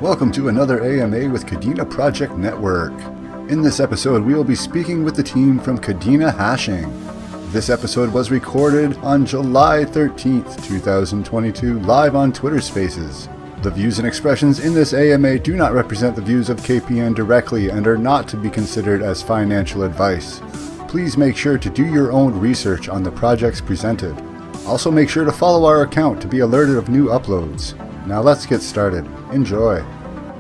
Welcome to another AMA with Kadena Project Network. In this episode, we will be speaking with the team from Kadena Hashing. This episode was recorded on July 13th, 2022, live on Twitter Spaces. The views and expressions in this AMA do not represent the views of KPN directly and are not to be considered as financial advice. Please make sure to do your own research on the projects presented. Also make sure to follow our account to be alerted of new uploads. Now let's get started. Enjoy.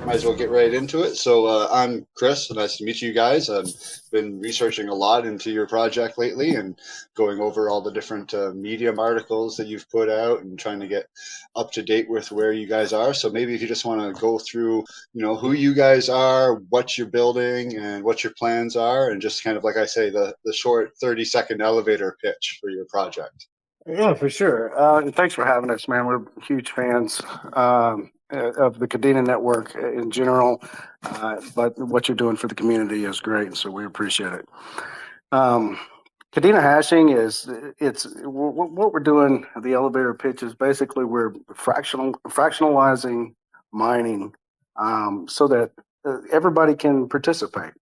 Might as well get right into it. So I'm Chris. Nice to meet you guys. I've been researching a lot into your project lately and going over all the different Medium articles that you've put out and trying to get up to date with where you guys are. So maybe if you just want to go through, who you guys are, what you're building, and what your plans are, and just kind of, like I say, the short 30-second elevator pitch for your project. Yeah, for sure. Thanks for having us, man. We're huge fans of the Kadena network in general, but what you're doing for the community is great, so we appreciate it. Kadena Hashing what we're doing. The elevator pitch is basically we're fractionalizing mining so that everybody can participate.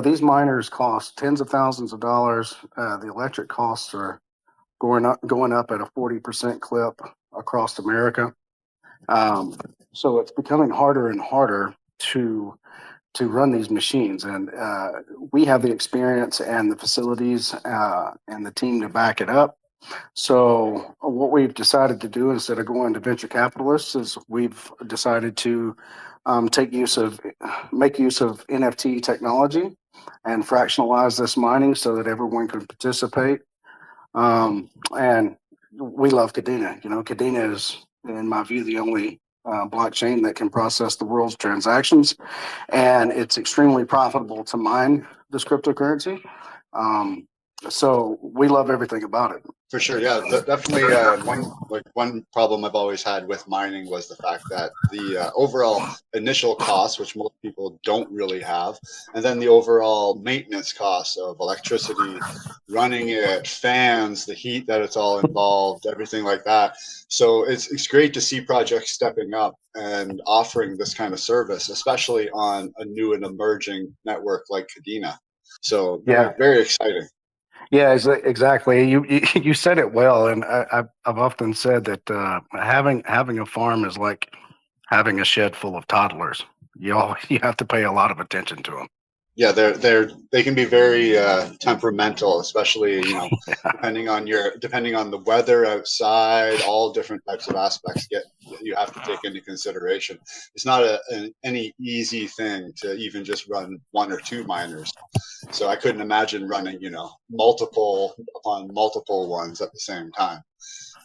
These miners cost tens of thousands of dollars. The electric costs are going up at a 40% clip across America. So it's becoming harder and harder to run these machines. And we have the experience and the facilities and the team to back it up. So what we've decided to do, instead of going to venture capitalists, is we've decided to make use of NFT technology and fractionalize this mining so that everyone can participate. And we love Kadena. Kadena is, in my view, the only blockchain that can process the world's transactions, and it's extremely profitable to mine this cryptocurrency. So we love everything about it. For sure, yeah, definitely. One problem I've always had with mining was the fact that the overall initial cost, which most people don't really have, and then the overall maintenance costs of electricity, running it, fans, the heat that it's all involved, everything like that. So it's great to see projects stepping up and offering this kind of service, especially on a new and emerging network like Kadena. So yeah, very exciting. Yeah, exactly. You said it well, and I've often said that having a farm is like having a shed full of toddlers. You have to pay a lot of attention to them. Yeah, they can be very temperamental, especially depending on the weather outside. All different types of aspects you have to take into consideration. It's not any easy thing to even just run one or two miners. So I couldn't imagine running multiple upon multiple ones at the same time.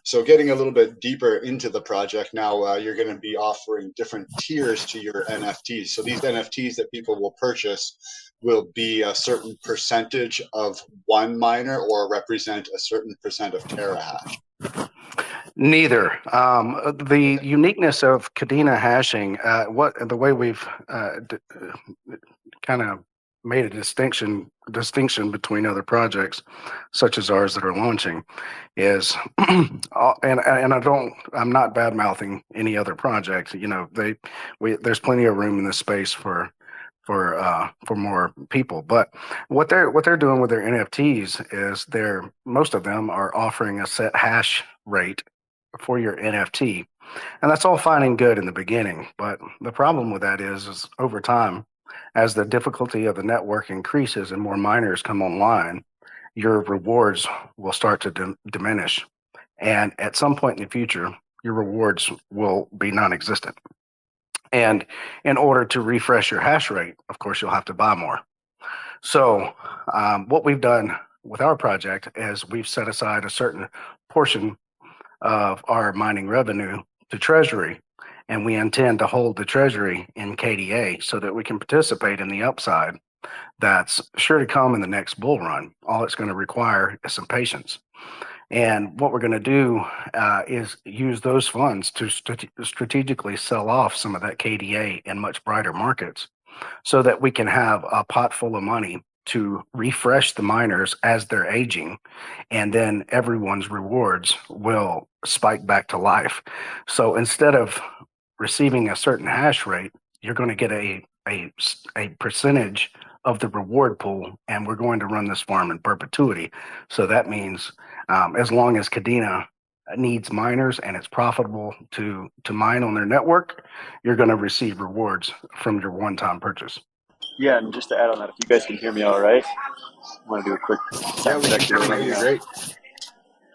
So getting a little bit deeper into the project now, you're going to be offering different tiers to your NFTs. So these NFTs that people will purchase will be a certain percentage of one miner or represent a certain percent of terahash. Neither. The uniqueness of Kadena Hashing, the way we've kind of made a distinction between other projects such as ours that are launching is and I'm not bad mouthing any other project. There's plenty of room in this space for more people, but what they're doing with their NFTs is most of them are offering a set hash rate for your NFT, and that's all fine and good in the beginning, but the problem with that is over time, as the difficulty of the network increases and more miners come online, your rewards will start to diminish. And at some point in the future, your rewards will be non-existent. And in order to refresh your hash rate, of course, you'll have to buy more. So what we've done with our project is we've set aside a certain portion of our mining revenue to Treasury. And we intend to hold the Treasury in KDA so that we can participate in the upside that's sure to come in the next bull run. All it's going to require is some patience. And what we're going to do is use those funds to strategically sell off some of that KDA in much brighter markets so that we can have a pot full of money to refresh the miners as they're aging, and then everyone's rewards will spike back to life. So instead of receiving a certain hash rate, you're going to get a percentage of the reward pool, and we're going to run this farm in perpetuity. So that means as long as Kadena needs miners and it's profitable to mine on their network, you're going to receive rewards from your one-time purchase. Yeah, and just to add on that, if you guys can hear me all right, I want to do a quick Yeah, we check can here. hear you great.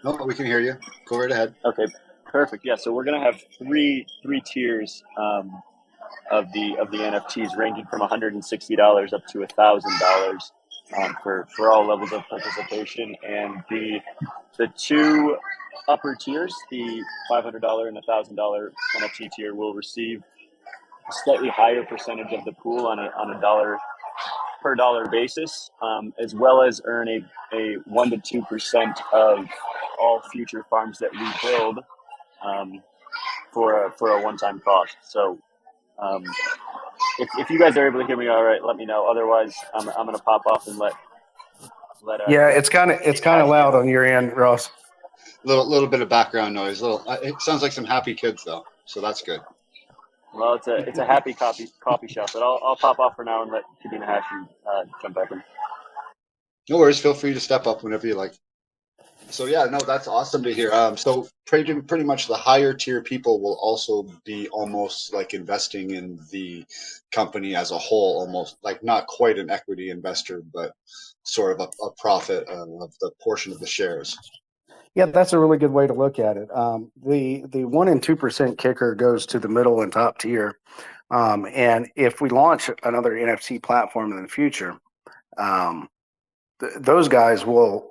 No, we can hear you. Go right ahead. Okay, perfect. Yeah, so we're gonna have three tiers of the NFTs, ranging from $160 up to $1,000 for all levels of participation. And the two upper tiers, the $500 and $1,000 NFT tier, will receive a slightly higher percentage of the pool on a dollar per dollar basis, as well as earn a 1 to 2% of all future farms that we build for a one-time cost. So if you guys are able to hear me all right, let me know. Otherwise, I'm going to pop off and let. Yeah, it's kind of loud on your end, Ross. Little bit of background noise. It sounds like some happy kids though, so that's good. Well, it's a happy coffee shop, but I'll pop off for now and let Kadena Hashing jump back in. No worries. Feel free to step up whenever you like. So yeah, no, that's awesome to hear. So pretty much the higher tier people will also be almost like investing in the company as a whole, almost like not quite an equity investor, but sort of a profit of the portion of the shares. Yeah, that's a really good way to look at it. The 1 and 2% kicker goes to the middle and top tier. And if we launch another NFT platform in the future, those guys will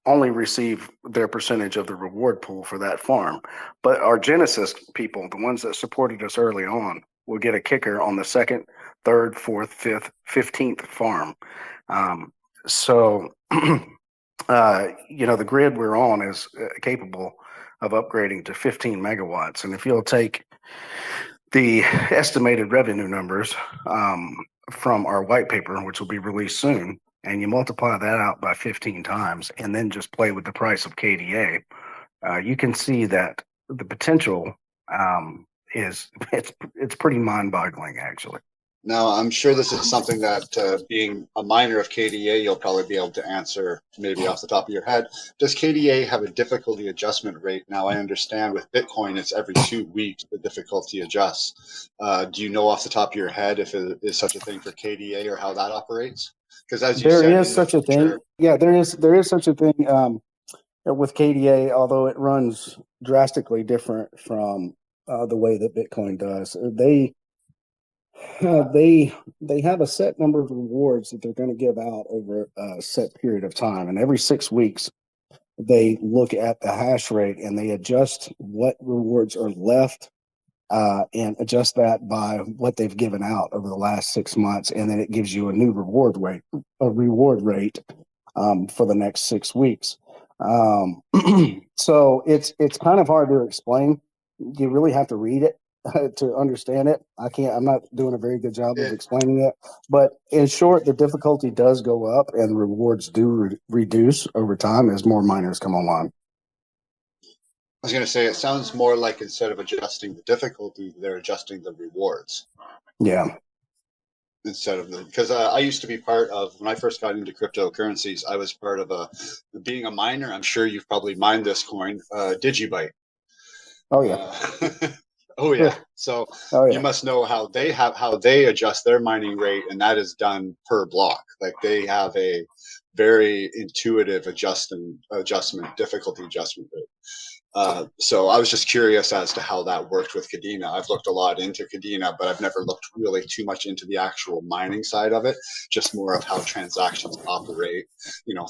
only receive their percentage of the reward pool for that farm. But our Genesis people, the ones that supported us early on, will get a kicker on the second, third, fourth, fifth, 15th farm. So the grid we're on is capable of upgrading to 15 megawatts. And if you'll take the estimated revenue numbers from our white paper, which will be released soon, and you multiply that out by 15 times and then just play with the price of KDA, you can see that the potential it's pretty mind-boggling, actually. Now, I'm sure this is something that being a miner of KDA, you'll probably be able to answer maybe off the top of your head. Does KDA have a difficulty adjustment rate? Now, I understand with Bitcoin, it's every 2 weeks the difficulty adjusts. Do you know off the top of your head if it is such a thing for KDA or how that operates? Because as you said, there is such a thing. Yeah, there is such a thing with KDA, although it runs drastically different from the way that Bitcoin does. They have a set number of rewards that they're going to give out over a set period of time, and every 6 weeks they look at the hash rate and they adjust what rewards are left and adjust that by what they've given out over the last 6 months, and then it gives you a new reward rate for the next 6 weeks. So it's kind of hard to explain. You really have to read it to understand it. I'm not doing a very good job of explaining it, but in short, the difficulty does go up and rewards do reduce over time as more miners come online. I was going to say, it sounds more like instead of adjusting the difficulty, they're adjusting the rewards. Yeah. Instead of because I used to be part of, when I first got into cryptocurrencies, I was part of being a miner. I'm sure you've probably mined this coin, Digibyte. Oh yeah. Oh yeah. So you must know how they adjust their mining rate, and that is done per block. Like they have a very intuitive difficulty adjustment rate. So I was just curious as to how that worked with Kadena. I've looked a lot into Kadena, but I've never looked really too much into the actual mining side of it, just more of how transactions operate,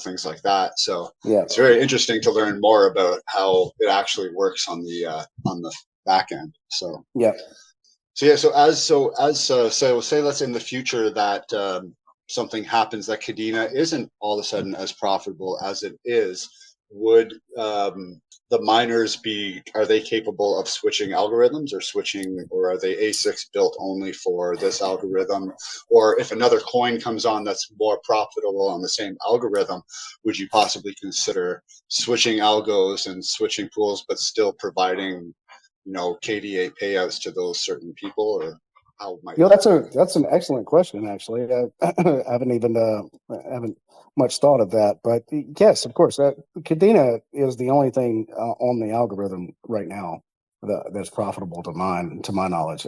things like that. So it's very interesting to learn more about how it actually works on the back end. So say let's say in the future that something happens that Kadena isn't all of a sudden as profitable as it is, would the miners are they capable of switching algorithms or are they ASICs built only for this algorithm? Or if another coin comes on that's more profitable on the same algorithm, would you possibly consider switching algos and switching pools, but still providing KDA payouts to those certain people, or how might that's an excellent question. Actually, I haven't much thought of that, but yes, of course, Kadena is the only thing on the algorithm right now that's profitable to my knowledge.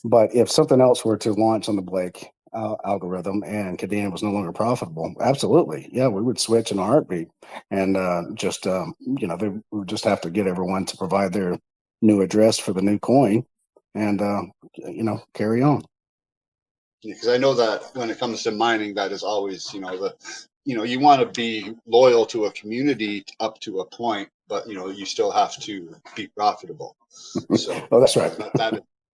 But if something else were to launch on the Blake algorithm and Kadena was no longer profitable, absolutely, yeah, we would switch in a heartbeat, and they would just have to get everyone to provide their new address for the new coin, and carry on. because I know that when it comes to mining, that is always, you want to be loyal to a community up to a point, but you still have to be profitable. So Oh, that's right.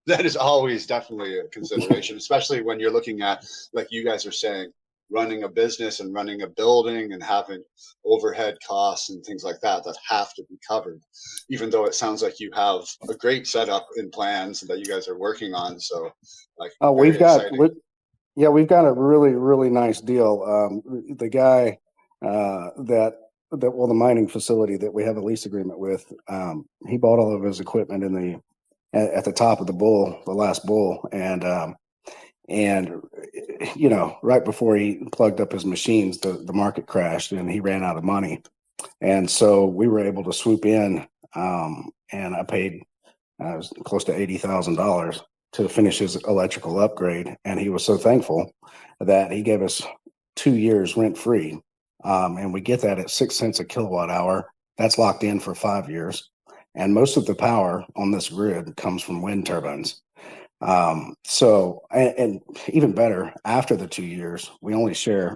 that is always definitely a consideration, especially when you're looking at, like you guys are saying, running a business and running a building and having overhead costs and things like that have to be covered, even though it sounds like you have a great setup in plans that you guys are working on. So we've got a really nice deal. The guy the mining facility that we have a lease agreement with, he bought all of his equipment at the top of the last bull, and right before he plugged up his machines, the market crashed and he ran out of money. And so we were able to swoop in, and I paid close to $80,000 to finish his electrical upgrade. And he was so thankful that he gave us 2 years rent free. And we get that at 6 cents a kilowatt hour. That's locked in for 5 years. And most of the power on this grid comes from wind turbines. And even better, after the 2 years, we only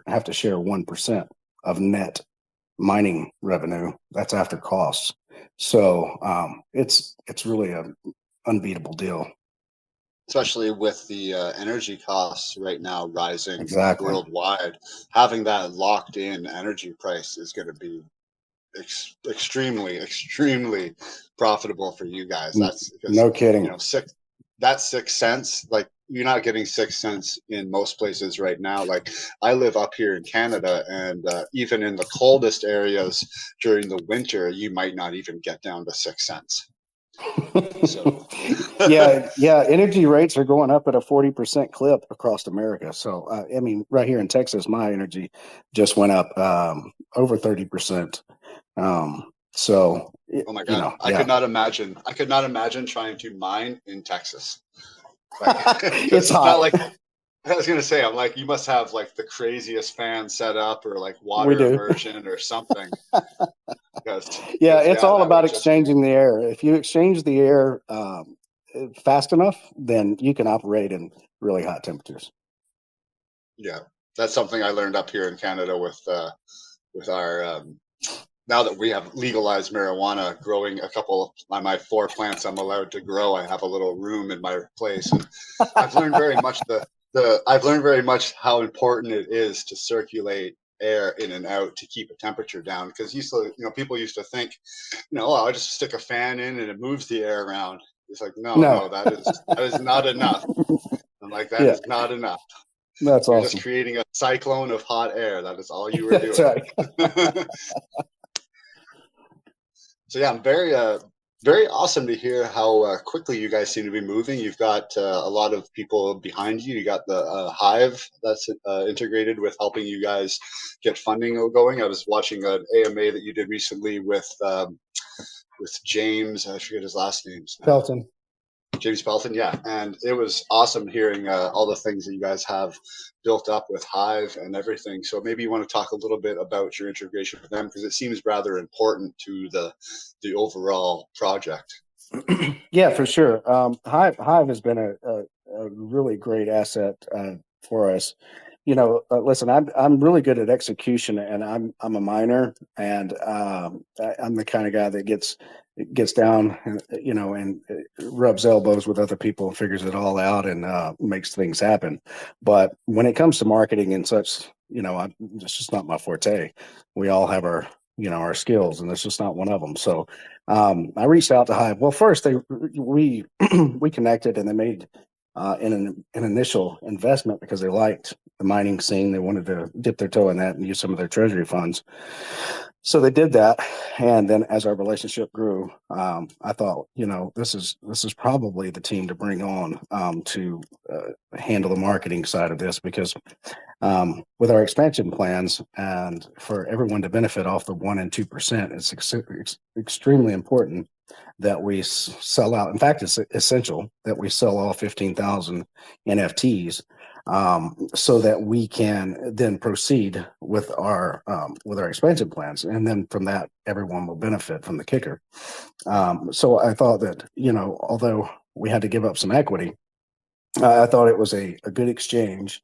have to share 1% of net mining revenue. That's after costs. So it's really an unbeatable deal. Especially with the energy costs right now rising worldwide, having that locked in energy price is going to be extremely profitable for you guys. That's because, no kidding. That's 6 cents. Like, you're not getting 6 cents in most places right now. Like, I live up here in Canada, and even in the coldest areas during the winter, you might not even get down to 6 cents. So yeah, energy rates are going up at a 40% clip across America. So right here in Texas, my energy just went up over 30%. So oh my God, I could not imagine trying to mine in Texas. It's hot. Not like, I was gonna say, I'm like, you must have like the craziest fan set up, or like water immersion or something. It's all about exchanging the air. If you exchange the air fast enough, then you can operate in really hot temperatures. Yeah, that's something I learned up here in Canada with our now that we have legalized marijuana, growing a couple of my 4 plants I'm allowed to grow. I have a little room in my place, and I've learned very much I've learned very much how important it is to circulate air in and out to keep a temperature down. Because people used to think, I'll just stick a fan in and it moves the air around. It's like, no, that is not enough. I'm like, that is not enough. That's You're awesome. just creating a cyclone of hot air. That is all you were doing. That's right. So yeah, I'm very awesome to hear how quickly you guys seem to be moving. You've got a lot of people behind you. You got the Hive that's integrated with helping you guys get funding going. I was watching an AMA that you did recently with James. I forget his last name. Pelton. James Pelton, yeah. And it was awesome hearing all the things that you guys have built up with Hive and everything. So maybe you want to talk a little bit about your integration with them, because it seems rather important to the overall project. Yeah, for sure. Hive has been a really great asset for us. Listen, I'm really good at execution, and I'm a miner, and I'm the kind of guy that gets down, and rubs elbows with other people and figures it all out and makes things happen. But when it comes to marketing and such, it's just not my forte. We all have our skills, and that's just not one of them. So I reached out to Hive. Well, first we connected, and they made in an initial investment because they liked the mining scene. They wanted to dip their toe in that and use some of their treasury funds. So they did that, and then as our relationship grew, I thought, this is probably the team to bring on to handle the marketing side of this, because with our expansion plans and for everyone to benefit off the 1% and 2%, it's extremely important that we sell out. In fact, it's essential that we sell all 15,000 NFTs so that we can then proceed with our expansion plans, and then from that, everyone will benefit from the kicker. So I thought that although we had to give up some equity, I thought it was a good exchange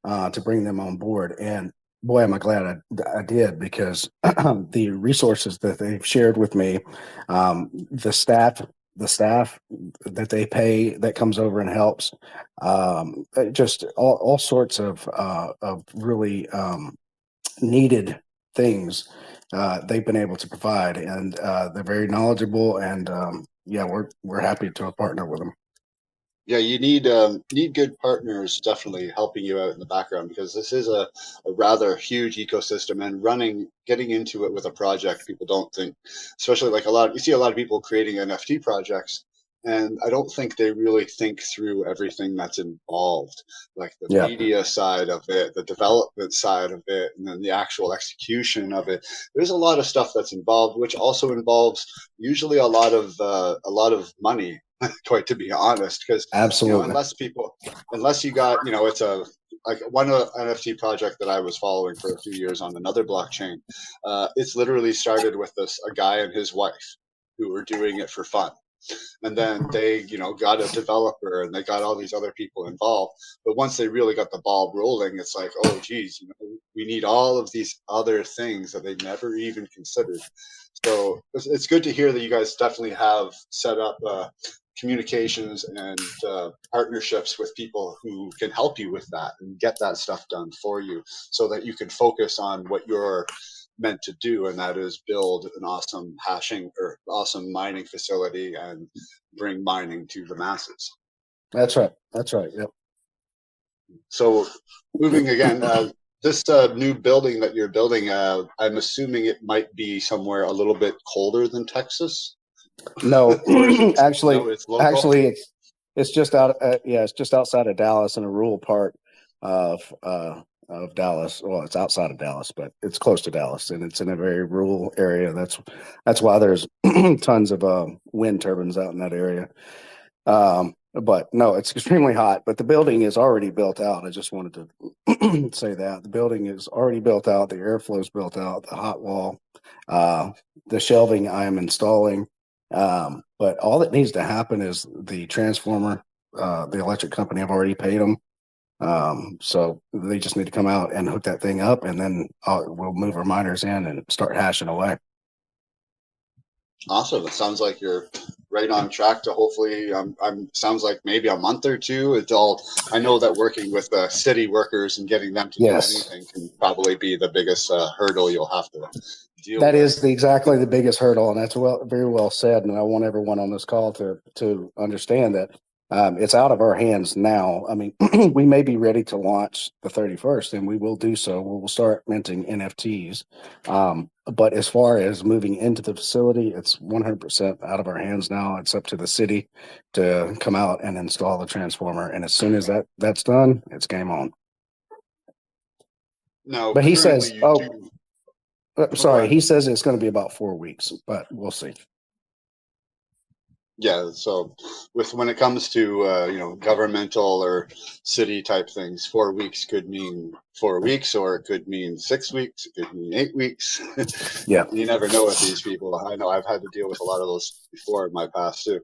to bring them on board. And boy, am I glad I did, because the resources that they've shared with me, the staff that they pay that comes over and helps, just all sorts of really needed things they've been able to provide, and they're very knowledgeable, and we're happy to partner with them. Yeah, you need good partners definitely helping you out in the background, because this is a rather huge ecosystem, and getting into it with a project, people don't think, especially like you see a lot of people creating NFT projects, and I don't think they really think through everything that's involved, like the media side of it, the development side of it, and then the actual execution of it. There's a lot of stuff that's involved, which also involves usually a lot of money. Quite to be honest, because absolutely, unless you got, it's like one NFT project that I was following for a few years on another blockchain. It's literally started with a guy and his wife who were doing it for fun, and then they got a developer, and they got all these other people involved. But once they really got the ball rolling, it's like, oh geez, we need all of these other things that they never even considered. So it's good to hear that you guys definitely have set up communications and partnerships with people who can help you with that and get that stuff done for you, so that you can focus on what you're meant to do, and that is build an awesome awesome mining facility and bring mining to the masses. That's right. Yep. So moving again, this new building that you're building, I'm assuming it might be somewhere a little bit colder than Texas. No, actually, it's just out. It's just outside of Dallas, in a rural part of Dallas. Well, it's outside of Dallas, but it's close to Dallas, and it's in a very rural area. That's why there's tons of wind turbines out in that area. But no, it's extremely hot. But the building is already built out. I just wanted to say that the building is already built out. The airflow is built out. The hot wall, the shelving I am installing. But all that needs to happen is the transformer. The electric company, I've already paid them. So they just need to come out and hook that thing up, and then we'll move our miners in and start hashing away. Awesome. It sounds like you're right on track to hopefully, sounds like maybe a month or two. I know that working with city workers and getting them to do anything can probably be the biggest hurdle you'll have to deal with. That is exactly the biggest hurdle, and that's very well said. And I want everyone on this call to understand that it's out of our hands now. I mean, we may be ready to launch the 31st, and we will do so. We will start minting NFTs. But as far as moving into the facility, it's 100% out of our hands now. It's up to the city to come out and install the transformer. And as soon as that's done, it's game on. No, but he says, he says it's going to be about 4 weeks, but we'll see. Yeah, so when it comes to governmental or city type things, 4 weeks could mean 4 weeks, or it could mean 6 weeks, it could mean 8 weeks. Yeah, you never know with these people. I know I've had to deal with a lot of those before in my past too.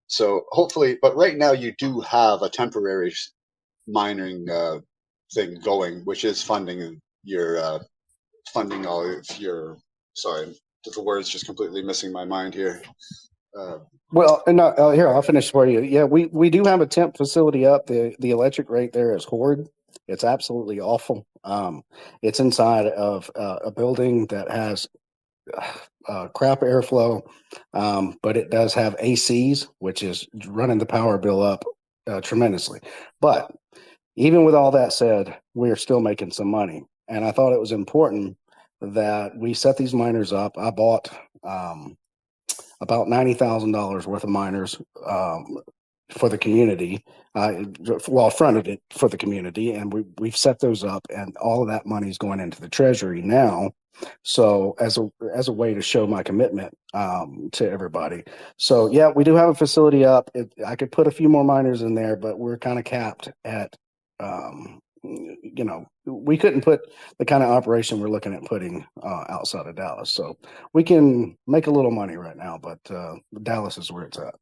So hopefully, but right now you do have a temporary mining thing going, which is funding all of your. Sorry, the word's just completely missing my mind here. Here, I'll finish for you. Yeah, we do have a temp facility up. The electric rate there is horrid. It's absolutely awful. It's inside of a building that has crap airflow, but it does have ACs, which is running the power bill up tremendously. But even with all that said, we're still making some money. And I thought it was important that we set these miners up. I bought about $90,000 worth of miners for the community. Fronted it for the community, and we've set those up, and all of that money is going into the treasury now. So as a way to show my commitment to everybody. So yeah, we do have a facility up. I could put a few more miners in there, but we're kind of capped at. We couldn't put the kind of operation we're looking at putting outside of Dallas. So we can make a little money right now, but Dallas is where it's at.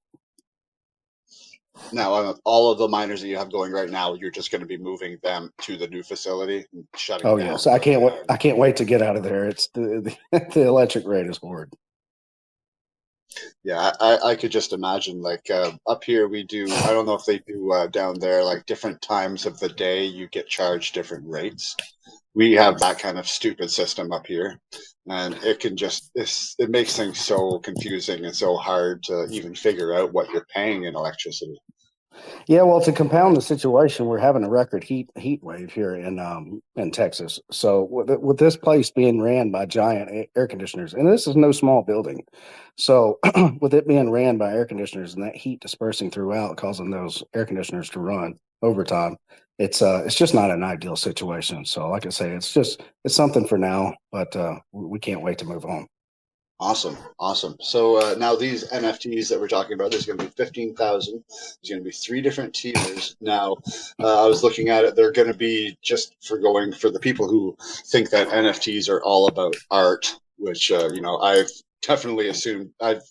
Now, all of the miners that you have going right now, you're just going to be moving them to the new facility and shutting down. Yes, I can't wait to get out of there. It's the electric rate is horrid. Yeah, I could just imagine, like up here we do, I don't know if they do down there, like different times of the day you get charged different rates. We have that kind of stupid system up here, and it can just, it makes things so confusing and so hard to even figure out what you're paying in electricity. Yeah, well, to compound the situation, we're having a record heat wave here in Texas. So with this place being ran by giant air conditioners, and this is no small building, so with it being ran by air conditioners and that heat dispersing throughout, causing those air conditioners to run overtime, it's just not an ideal situation. So, like I say, it's something for now, but we can't wait to move on. Awesome. So now these NFTs that we're talking about, there's going to be 15,000. There's going to be 3 different tiers. Now, I was looking at it. They're going to be just for the people who think that NFTs are all about art, which I've definitely assumed. I've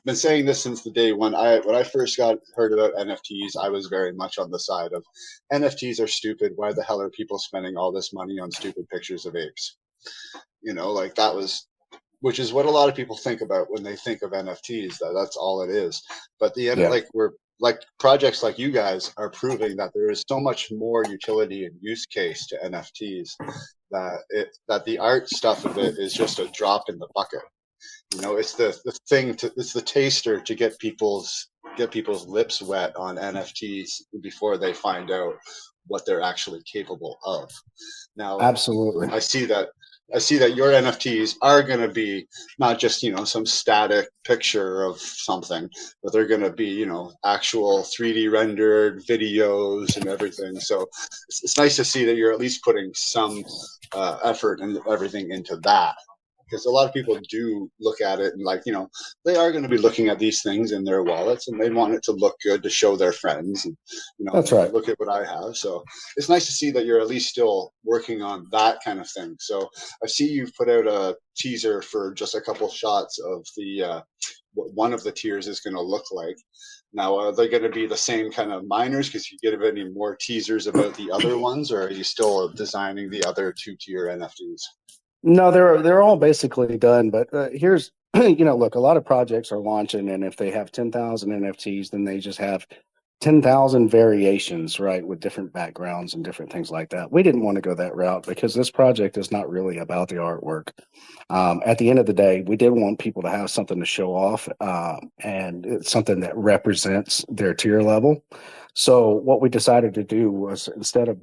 been saying this since the day when I first heard about NFTs. I was very much on the side of NFTs are stupid. Why the hell are people spending all this money on stupid pictures of apes? Like that was. Which is what a lot of people think about when they think of NFTs. That's all it is. But like projects like you guys are proving that there is so much more utility and use case to NFTs that the art stuff of it is just a drop in the bucket. It's it's the taster to get people's lips wet on NFTs before they find out what they're actually capable of. Now, absolutely, I see that your NFTs are going to be not just, some static picture of something, but they're going to be, actual 3D rendered videos and everything. So it's nice to see that you're at least putting some effort and everything into that. Because a lot of people do look at it and they are going to be looking at these things in their wallets and they want it to look good to show their friends. And, that's right. Look at what I have. So it's nice to see that you're at least still working on that kind of thing. So I see you've put out a teaser for just a couple shots of the what one of the tiers is going to look like. Now, are they going to be the same kind of miners? Because you get any more teasers about the other ones, or are you still designing the other 2-tier NFTs? No, they're all basically done. But here's, look, a lot of projects are launching, and if they have 10,000 NFTs, then they just have 10,000 variations, right, with different backgrounds and different things like that. We didn't want to go that route because this project is not really about the artwork. At the end of the day, we did want people to have something to show off, and it's something that represents their tier level. So what we decided to do was, instead of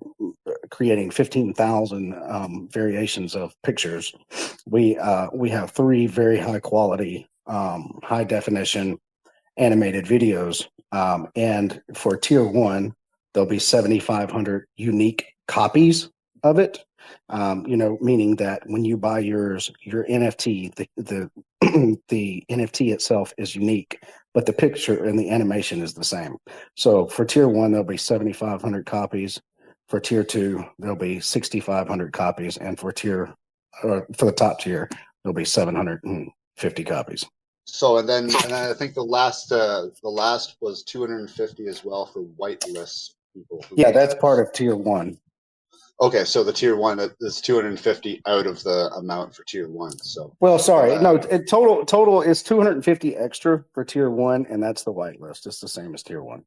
creating 15,000 variations of pictures, we have 3 very high quality, high definition animated videos. And for tier 1, there'll be 7,500 unique copies of it. Meaning that when you buy your NFT, the the NFT itself is unique, but the picture and the animation is the same. So for tier 1, there'll be 7,500 copies. For tier 2, there'll be 6,500 copies, and for the top tier, there'll be 750 copies. So and then I think the last was 250 as well for whitelist people. Yeah, that's part of tier 1. Okay, so the tier 1 is 250 out of the amount for tier 1. So total is 250 extra for tier 1, and that's the whitelist. It's the same as tier 1.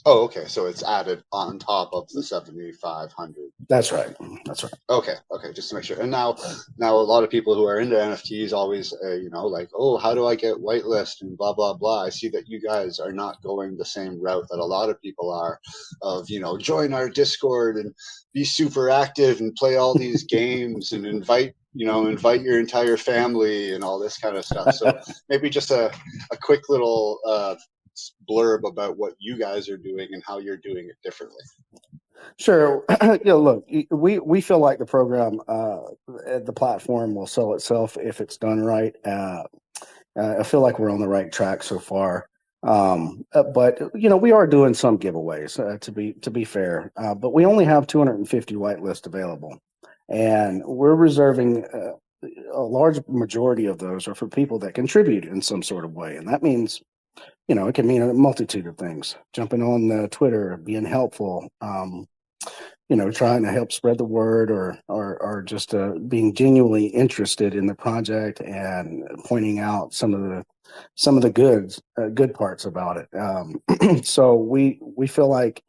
Oh, okay. So it's added on top of the 7,500. That's right. That's right. Okay. Just to make sure. And now a lot of people who are into NFTs always, like, oh, how do I get whitelist and blah blah blah. I see that you guys are not going the same route that a lot of people are, of join our Discord and be super active and play all these games and invite your entire family and all this kind of stuff. So maybe just a quick little blurb about what you guys are doing and how you're doing it differently. Sure. Look, we feel like the program, the platform will sell itself if it's done right. I feel like we're on the right track so far. But we are doing some giveaways to be fair. But we only have 250 whitelist available, and we're reserving a large majority of those are for people that contribute in some sort of way, and that means it can mean a multitude of things. Jumping on Twitter, being helpful, trying to help spread the word, or just being genuinely interested in the project and pointing out some of the good parts about it. So we feel like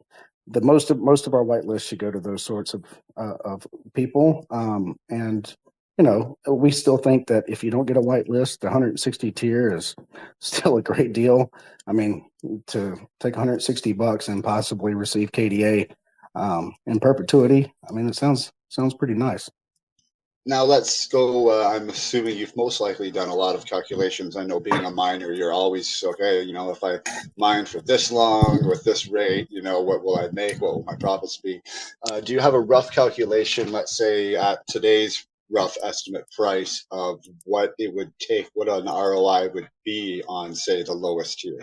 the most of our whitelist should go to those sorts of people, and we still think that if you don't get a whitelist, the 160 tier is still a great deal. I mean, to take $160 and possibly receive KDA in perpetuity, I mean, it sounds pretty nice. Now let's go. I'm assuming you've most likely done a lot of calculations. I know being a miner, you're always okay. If I mine for this long with this rate, what will I make? What will my profits be? Do you have a rough calculation, let's say at today's rough estimate price, of what it would take, what an ROI would be on, say, the lowest tier?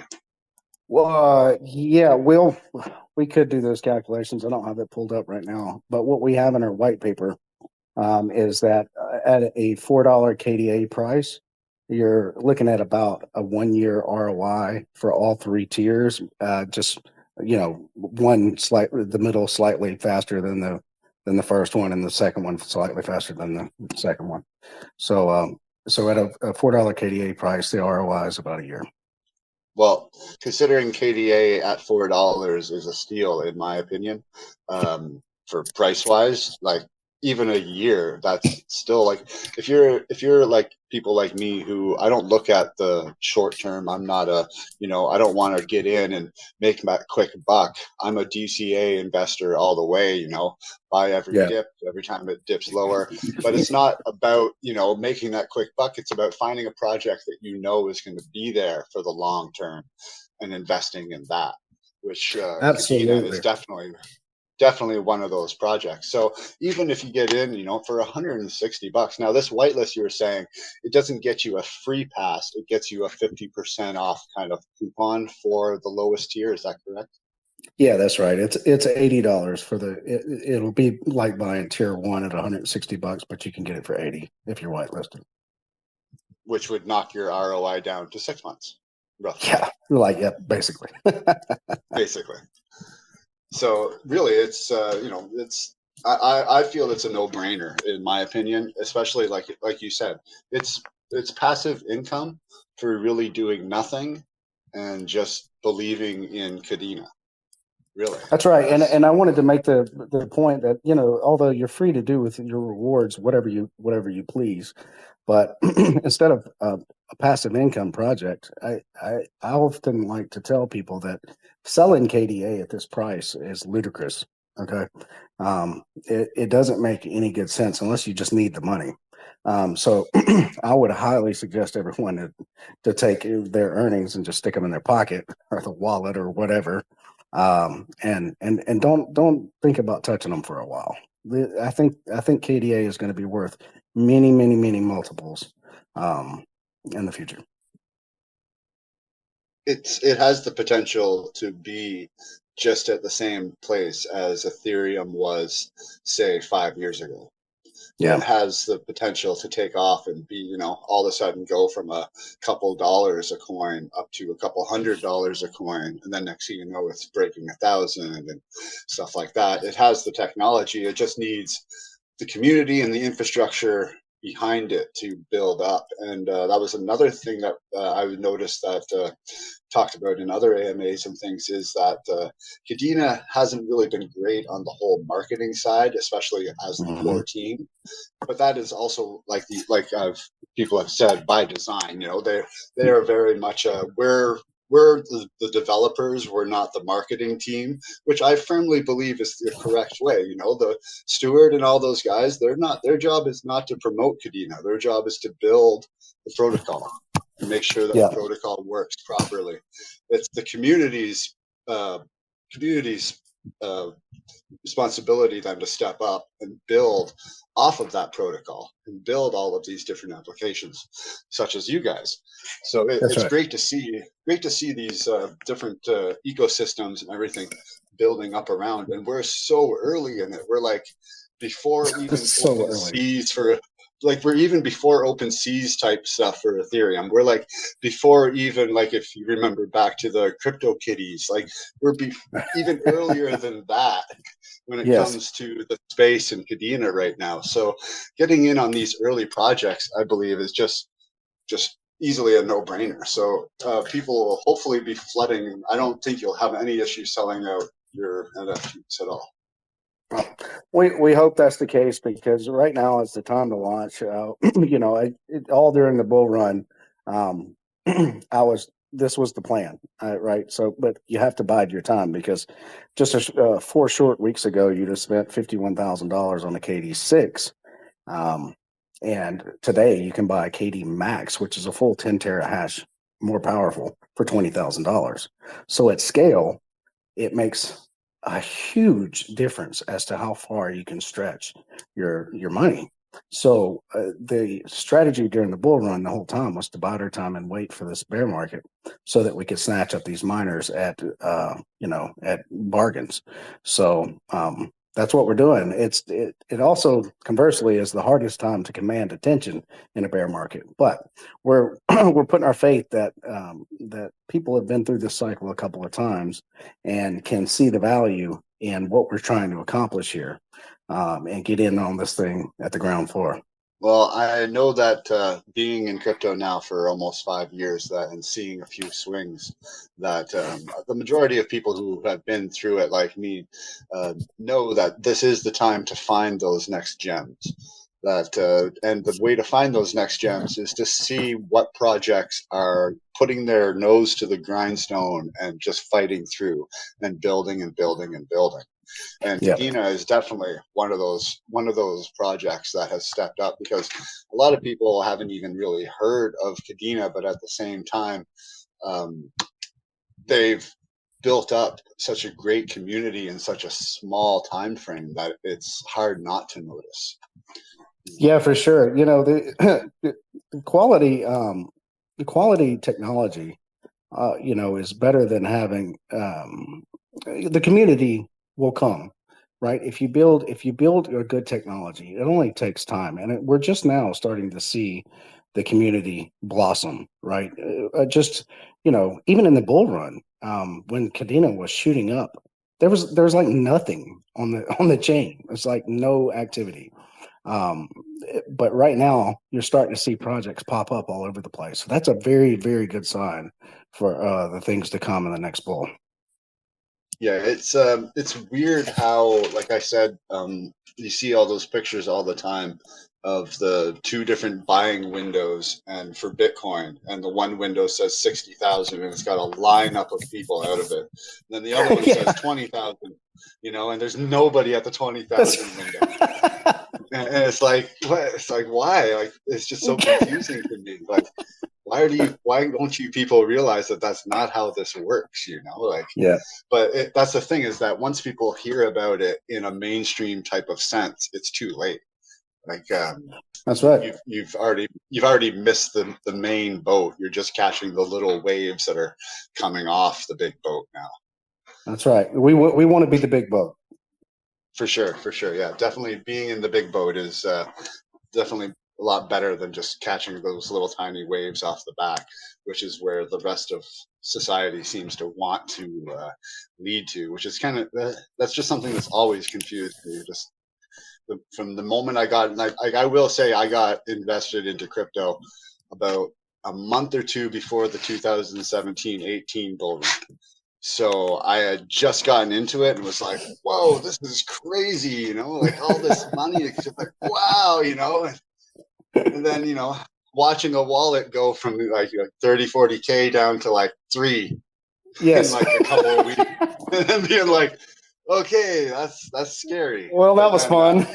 Well, yeah, we could do those calculations. I don't have it pulled up right now, but what we have in our white paper is that at a $4 KDA price, you're looking at about a 1-year ROI for all three tiers. Just the middle slightly faster than the first one, and the second one slightly faster than the second one. So at a $4 KDA price, the ROI is about a year. Well, considering KDA at $4 is a steal, in my opinion, for price wise, like even a year, that's still like, if you're like people like me who, I don't look at the short term. I'm not I don't want to get in and make that quick buck. I'm a DCA investor all the way, buy every dip, every time it dips lower. But it's not about, making that quick buck. It's about finding a project that is going to be there for the long term and investing in that, which Kadena is definitely one of those projects. So even if you get in, for $160, now this whitelist, you were saying, it doesn't get you a free pass. It gets you a 50% off kind of coupon for the lowest tier. Is that correct? Yeah, that's right. It's $80 for it'll be like buying tier 1 at $160, but you can get it for $80 if you're whitelisted. Which would knock your ROI down to 6 months, roughly. Yeah, basically. Basically. So really, it's I feel it's a no-brainer in my opinion, especially like you said, it's passive income for really doing nothing and just believing in Kadena. Really, that's right. And I wanted to make the point that although you're free to do with your rewards whatever you please, but instead of a passive income project, I often like to tell people that selling KDA at this price is ludicrous. Okay, it doesn't make any good sense unless you just need the money. So I would highly suggest everyone to take their earnings and just stick them in their pocket or the wallet or whatever, and don't think about touching them for a while. I think KDA is going to be worth many multiples in the future. It has the potential to be just at the same place as Ethereum was, say, 5 years ago. Yeah. It has the potential to take off and be, all of a sudden go from a couple dollars a coin up to a couple $100 a coin. And then next thing you know, it's breaking 1,000 and stuff like that. It has the technology. It just needs the community and the infrastructure, behind it to build up. And that was another thing that I would notice that talked about in other AMAs and things, is that Kadena hasn't really been great on the whole marketing side, especially as the core team. But that is also people have said, by design. They are very much we're the developers, we're not the marketing team, which I firmly believe is the correct way. The Stewart and all those guys, their job is not to promote Kadena. Their job is to build the protocol and make sure that the protocol works properly. It's the community's responsibility then to step up and build off of that protocol and build all of these different applications, such as you guys. So it's right. Great to see these different ecosystems and everything building up around. And we're so early in it. We're like before even OpenSeas for. Like we're even before OpenSeas type stuff for Ethereum. We're like before even, like, if you remember back to the CryptoKitties, like we're even earlier than that when it comes to the space and Kadena right now. So getting in on these early projects, I believe, is just easily a no-brainer. So people will hopefully be flooding. I don't think you'll have any issue selling out your NFTs at all. We hope that's the case, because right now is the time to launch. All during the bull run, this was the plan, right? So, but you have to bide your time, because just 4 short weeks ago, you just spent $51,000 on a KD6, and today you can buy a KD Max, which is a full 10 terahash more powerful, for $20,000. So at scale, it makes a huge difference as to how far you can stretch your money. So the strategy during the bull run the whole time was to bide our time and wait for this bear market, so that we could snatch up these miners at bargains. So that's what we're doing. It also, conversely, is the hardest time to command attention in a bear market. But we're putting our faith that people have been through this cycle a couple of times and can see the value in what we're trying to accomplish here, and get in on this thing at the ground floor. Well, I know that being in crypto now for almost 5 years, and seeing a few swings, that the majority of people who have been through it, like me, know that this is the time to find those next gems. And the way to find those next gems is to see what projects are putting their nose to the grindstone and just fighting through and building and building and building. And Kadena is definitely one of those projects that has stepped up, because a lot of people haven't even really heard of Kadena, but at the same time, they've built up such a great community in such a small time frame that it's hard not to notice. Yeah, for sure. The quality technology, is better than having the community will come, right? If you build a good technology, it only takes time, and we're just now starting to see the community blossom, right? Even in the bull run, when Kadena was shooting up, there was like nothing on the chain. It's like no activity. But right now you're starting to see projects pop up all over the place. So that's a very, very good sign for the things to come in the next bull. Yeah, it's weird how, like I said, you see all those pictures all the time of the 2 different buying windows, and for Bitcoin, and the one window says 60,000 and it's got a lineup of people out of it. And then the other one says 20,000, and there's nobody at the 20,000 window. And it's like, what? It's like, why? Like, it's just so confusing to me. Like, why don't you people realize that that's not how this works? But that's the thing, is that once people hear about it in a mainstream type of sense, it's too late. Like, that's right. You've already missed the main boat. You're just catching the little waves that are coming off the big boat now. That's right. We want to be the big boat. For sure. Yeah, definitely being in the big boat is definitely a lot better than just catching those little tiny waves off the back, which is where the rest of society seems to want to lead to, which is kind of, that's just something that's always confused me. Just from the moment I got, like I will say, I got invested into crypto about a month or two before the 2017-18 bull run. So I had just gotten into it and was like, whoa, this is crazy, you know, like all this money, it's just like, wow, you know, and then, you know, watching a wallet go from like 30, 40K down to like 3 Yes. in like a couple of weeks, and then being like, okay, that's scary. Well, that was fun.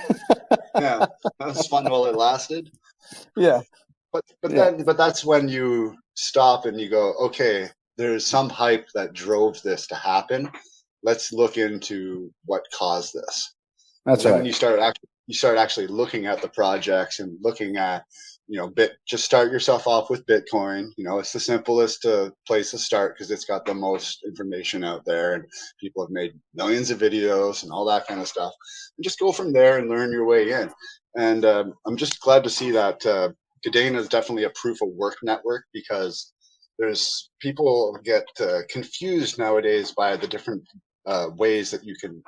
Yeah, that was fun while it lasted. Yeah. But that's when you stop and you go, okay, there's some hype that drove this to happen. Let's look into what caused this. That's And then right. when you start actually looking at the projects and looking at, you know, just start yourself off with Bitcoin. You know, it's the simplest place to start because it's got the most information out there, and people have made millions of videos and all that kind of stuff. And just go from there and learn your way in. And I'm just glad to see that Kadena is definitely a proof of work network, because there's people get confused nowadays by the different ways that you can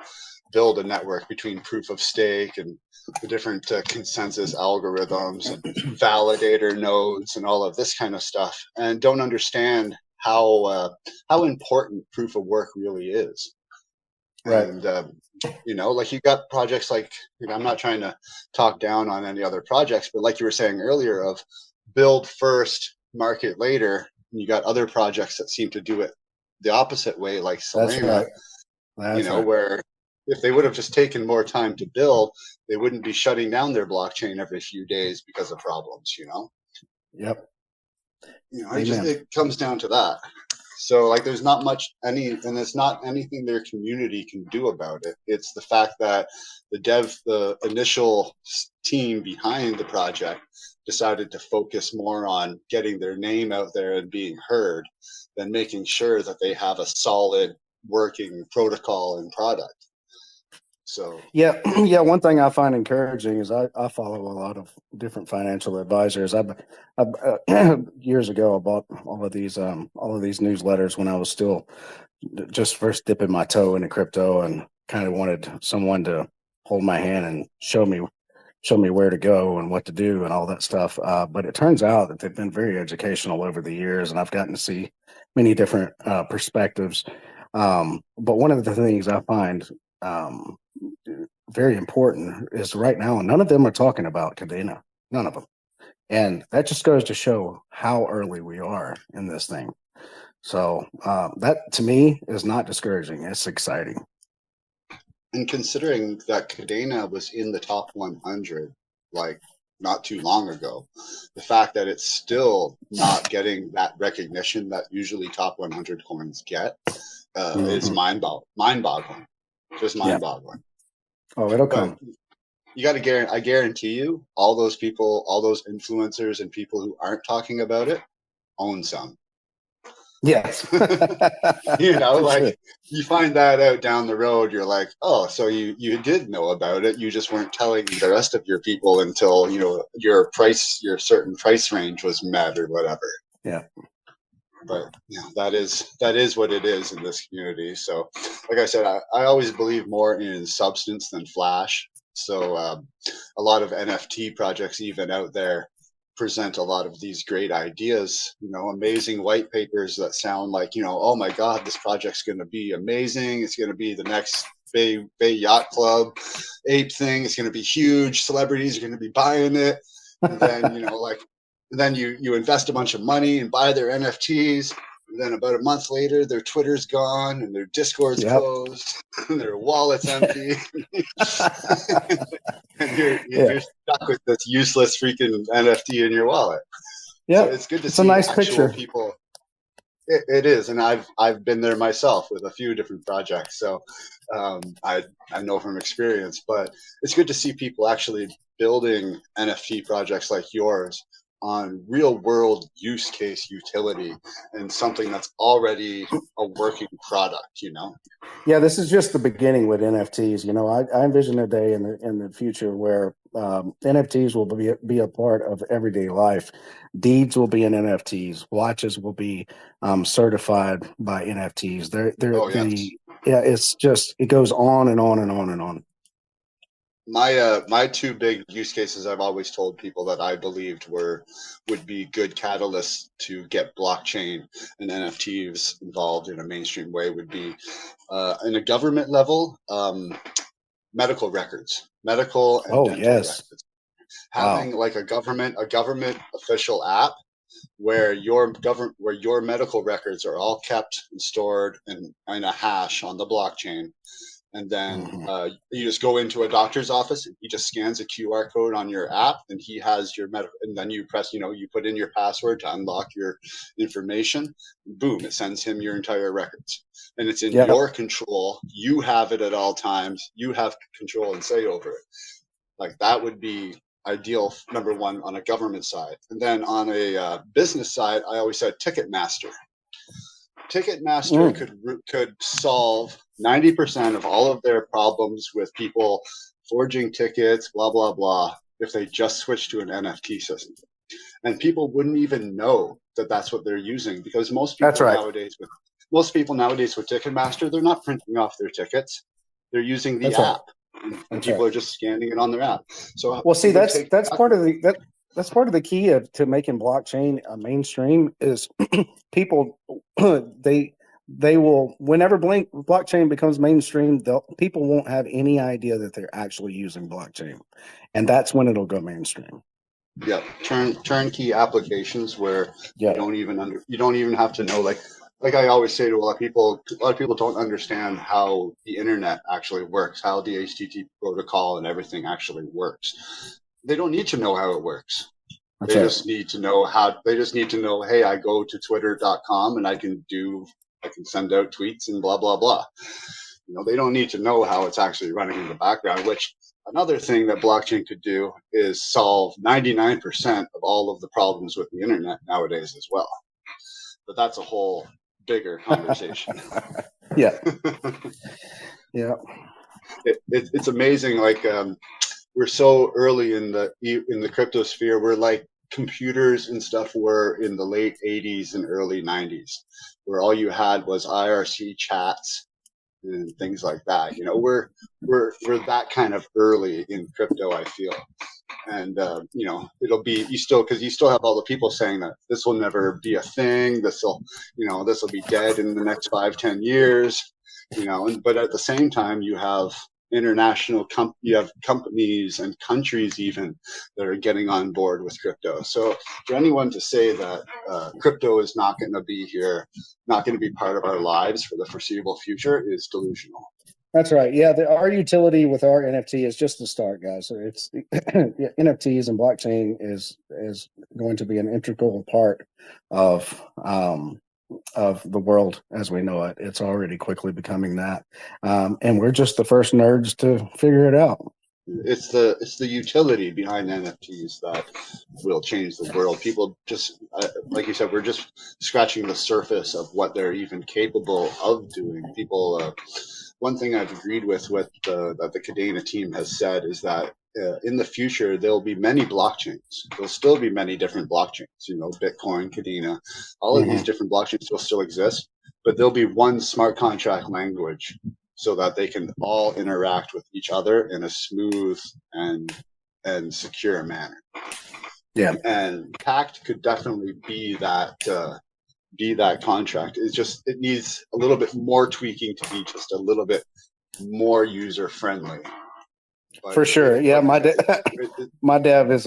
build a network between proof of stake and the different consensus algorithms and validator nodes and all of this kind of stuff, and don't understand how important proof of work really is. Right. And you know, like you got projects like, you know, I'm not trying to talk down on any other projects, but like you were saying earlier, of build first, market later. And you got other projects that seem to do it the opposite way, like That's Solana. right. That's you know, right. where if they would have just taken more time to build, they wouldn't be shutting down their blockchain every few days because of problems, you know? Yep. You know, Amen. it comes down to that. So like there's not much and it's not anything their community can do about it. It's the fact that the initial team behind the project decided to focus more on getting their name out there and being heard than making sure that they have a solid working protocol and product. So Yeah, yeah. One thing I find encouraging is I follow a lot of different financial advisors. Years ago I bought all of these newsletters when I was still just first dipping my toe into crypto, and kind of wanted someone to hold my hand and show me where to go and what to do and all that stuff. But it turns out that they've been very educational over the years, and I've gotten to see many different perspectives. But one of the things I find very important is right now, none of them are talking about Kadena. None of them. And that just goes to show how early we are in this thing. So that to me is not discouraging. It's exciting. and considering that Kadena was in the top 100 like not too long ago, the fact that it's still not getting that recognition that usually top 100 coins get is mind-boggling. Just mind-boggling. Oh, it'll But come. you got to guarantee, I guarantee you, all those people, all those influencers and people who aren't talking about it own some. Yes. You know, For like sure. you find that out down the road, you're like, oh, so you did know about it. You just weren't telling the rest of your people until, you know, your certain price range was met or whatever. Yeah. But yeah, that is what it is in this community. So like I said, I always believe more in substance than flash. So a lot of NFT projects even out there present a lot of these great ideas, you know, amazing white papers that sound like, you know, oh my God, this project's going to be amazing. It's going to be the next Bay Yacht Club ape thing. It's going to be huge. Celebrities are going to be buying it. And then, you know, like, and then you invest a bunch of money and buy their NFTs. And then about a month later, their Twitter's gone and their Discord's closed and their wallet's empty. And you're stuck with this useless freaking NFT in your wallet. Yeah, So it's good to it's a see nice actual picture. people. It is, and I've been there myself with a few different projects, so I know from experience. But it's good to see people actually building NFT projects like yours on real world use case utility and something that's already a working product. You know. Yeah, this is just the beginning with NFTs. You know, I envision a day in the future where NFTs will be a part of everyday life. Deeds will be in NFTs. Watches will be certified by NFTs. Oh yes. It's just, it goes on and on and on and on. my two big use cases I've always told people that I believed would be good catalysts to get blockchain and NFTs involved in a mainstream way would be in a government level, medical records, medical and Oh, dental yes. records. Wow. Having like a government official app where your medical records are all kept and stored in a hash on the blockchain. And then you just go into a doctor's office and he just scans a QR code on your app and he has your medical, and then you press, you put in your password to unlock your information. Boom, it sends him your entire records. And it's in Yep. your control. You have it at all times. You have control and say over it. Like that would be ideal, number one, on a government side. And then on a business side, I always said Ticketmaster. Ticketmaster could solve 90% of all of their problems with people forging tickets, blah, blah, blah, if they just switched to an NFT system. And people wouldn't even know that that's what they're using, because most people nowadays with Ticketmaster, they're not printing off their tickets. They're using the app. And people are just scanning it on their app. So well, see, that's part of the that's part of the key to making blockchain mainstream is people they will, whenever blockchain becomes mainstream, people won't have any idea that they're actually using blockchain, and that's when it'll go mainstream. Yeah, turnkey applications where you don't even have to know, like I always say to a lot of people don't understand how the internet actually works, how the HTTP protocol and everything actually works. They don't need to know how it works. They just need to know hey, I go to twitter.com and I can send out tweets and blah, blah, blah. They don't need to know how it's actually running in the background, which another thing that blockchain could do is solve 99% of all of the problems with the internet nowadays as well. But that's a whole bigger conversation. Yeah. It's amazing. Like we're so early in the crypto sphere. We're like computers and stuff were in the late 80s and early 90s, where all you had was IRC chats and things like that. We're that kind of early in crypto, I feel. And it'll be because you still have all the people saying that this will never be a thing. This will be dead in the next 5-10 years. But at the same time, you have you have companies and countries even that are getting on board with crypto. So for anyone to say that crypto is not going to be here, not going to be part of our lives for the foreseeable future is delusional. That's right. Yeah, our utility with our NFT is just the start, guys. So it's NFTs and blockchain is going to be an integral part of the world as we know it. It's already quickly becoming that, and we're just the first nerds to figure it out. It's the utility behind NFTs that will change the world. People just, like you said, we're just scratching the surface of what they're even capable of doing. People, one thing I've agreed with that the Kadena team has said is that in the future there'll be many blockchains. There'll still be many different blockchains. Bitcoin, Kadena, all of these different blockchains will still exist, but there'll be one smart contract language, so that they can all interact with each other in a smooth and secure manner. Yeah. And Pact could definitely be that contract. It needs a little bit more tweaking to be just a little bit more user friendly. For sure. Yeah, my dad is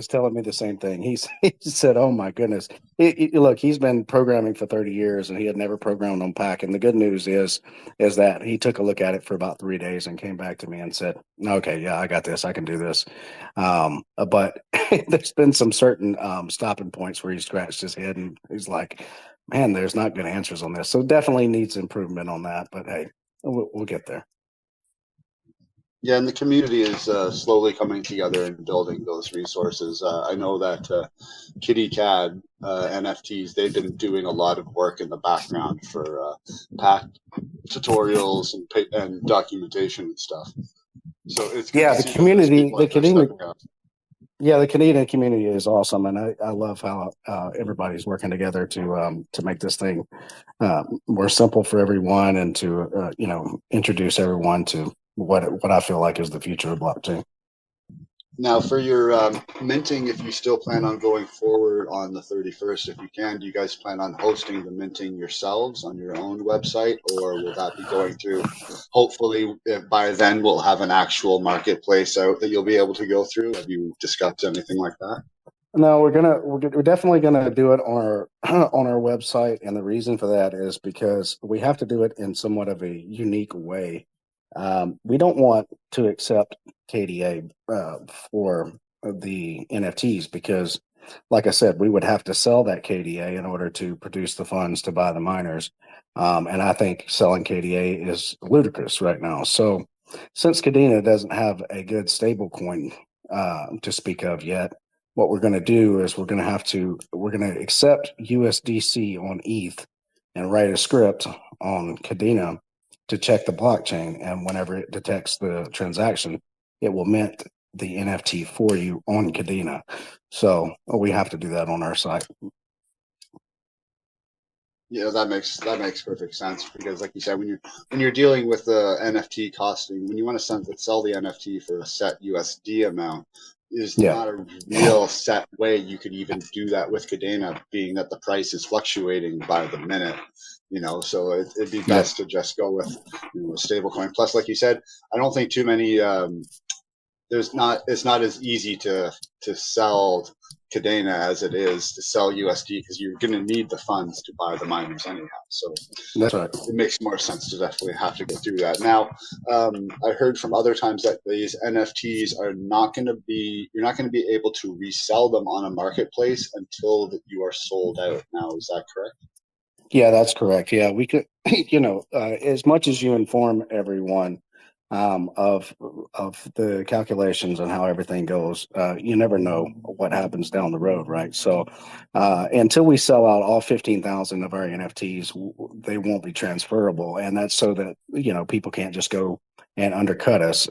telling me the same thing. He said, "Oh my goodness, look, he's been programming for 30 years and he had never programmed on Pack. And the good news is that he took a look at it for about 3 days and came back to me and said, "Okay, yeah, I got this. I can do this." But there's been some certain stopping points where he scratched his head and he's like, "Man, there's not good answers on this." So definitely needs improvement on that. But hey, we'll get there. Yeah, and the community is slowly coming together and building those resources. I know that KittyCAD NFTs, they've been doing a lot of work in the background for Pack tutorials and documentation and stuff. So it's good to see the community, the Canadian community is awesome, and I love how everybody's working together to make this thing more simple for everyone and to introduce everyone to what I feel like is the future of blockchain. Now, for your minting, if you still plan on going forward on the 31st, if you can, do you guys plan on hosting the minting yourselves on your own website, or will that be going through? Hopefully, by then we'll have an actual marketplace out that you'll be able to go through. Have you discussed anything like that? No, we're definitely gonna do it on our on our website, and the reason for that is because we have to do it in somewhat of a unique way. We don't want to accept KDA for the NFTs because, like I said, we would have to sell that KDA in order to produce the funds to buy the miners, and I think selling KDA is ludicrous right now. So, since Kadena doesn't have a good stable coin to speak of yet, what we're going to do is we're going to accept USDC on ETH and write a script on Kadena to check the blockchain. And whenever it detects the transaction, it will mint the NFT for you on Kadena. So we have to do that on our site. Yeah, that makes perfect sense, because, like you said, when you're dealing with the NFT costing, when you want to sell the NFT for a set USD amount, is not a real set way you could even do that with Kadena, being that the price is fluctuating by the minute. So it'd be best to just go with a stable coin. Plus, like you said, I don't think too many. It's not as easy to sell Kadena as it is to sell USD, because you're going to need the funds to buy the miners anyhow. So that's right. It makes more sense to definitely have to go through that. Now, I heard from other times that these NFTs are not going to be, you're not going to be able to resell them on a marketplace until you are sold out. Now, is that correct? Yeah, that's correct. Yeah, we could, as much as you inform everyone of the calculations and how everything goes, you never know what happens down the road, right? So until we sell out all 15,000 of our NFTs, they won't be transferable, and that's so that people can't just go and undercut us,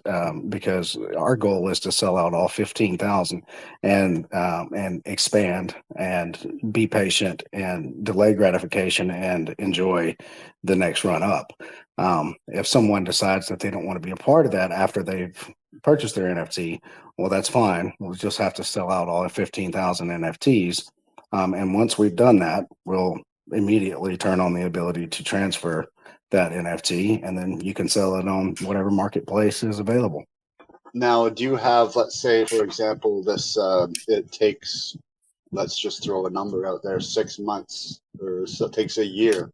because our goal is to sell out all 15,000 and expand and be patient and delay gratification and enjoy the next run up. If someone decides that they don't want to be a part of that after they've purchased their NFT, well, that's fine. We'll just have to sell out all 15,000 NFTs. And once we've done that, we'll immediately turn on the ability to transfer that NFT, and then you can sell it on whatever marketplace is available. Now, do you have, let's say, for example, this it takes, let's just throw a number out there, 6 months, or so it takes a year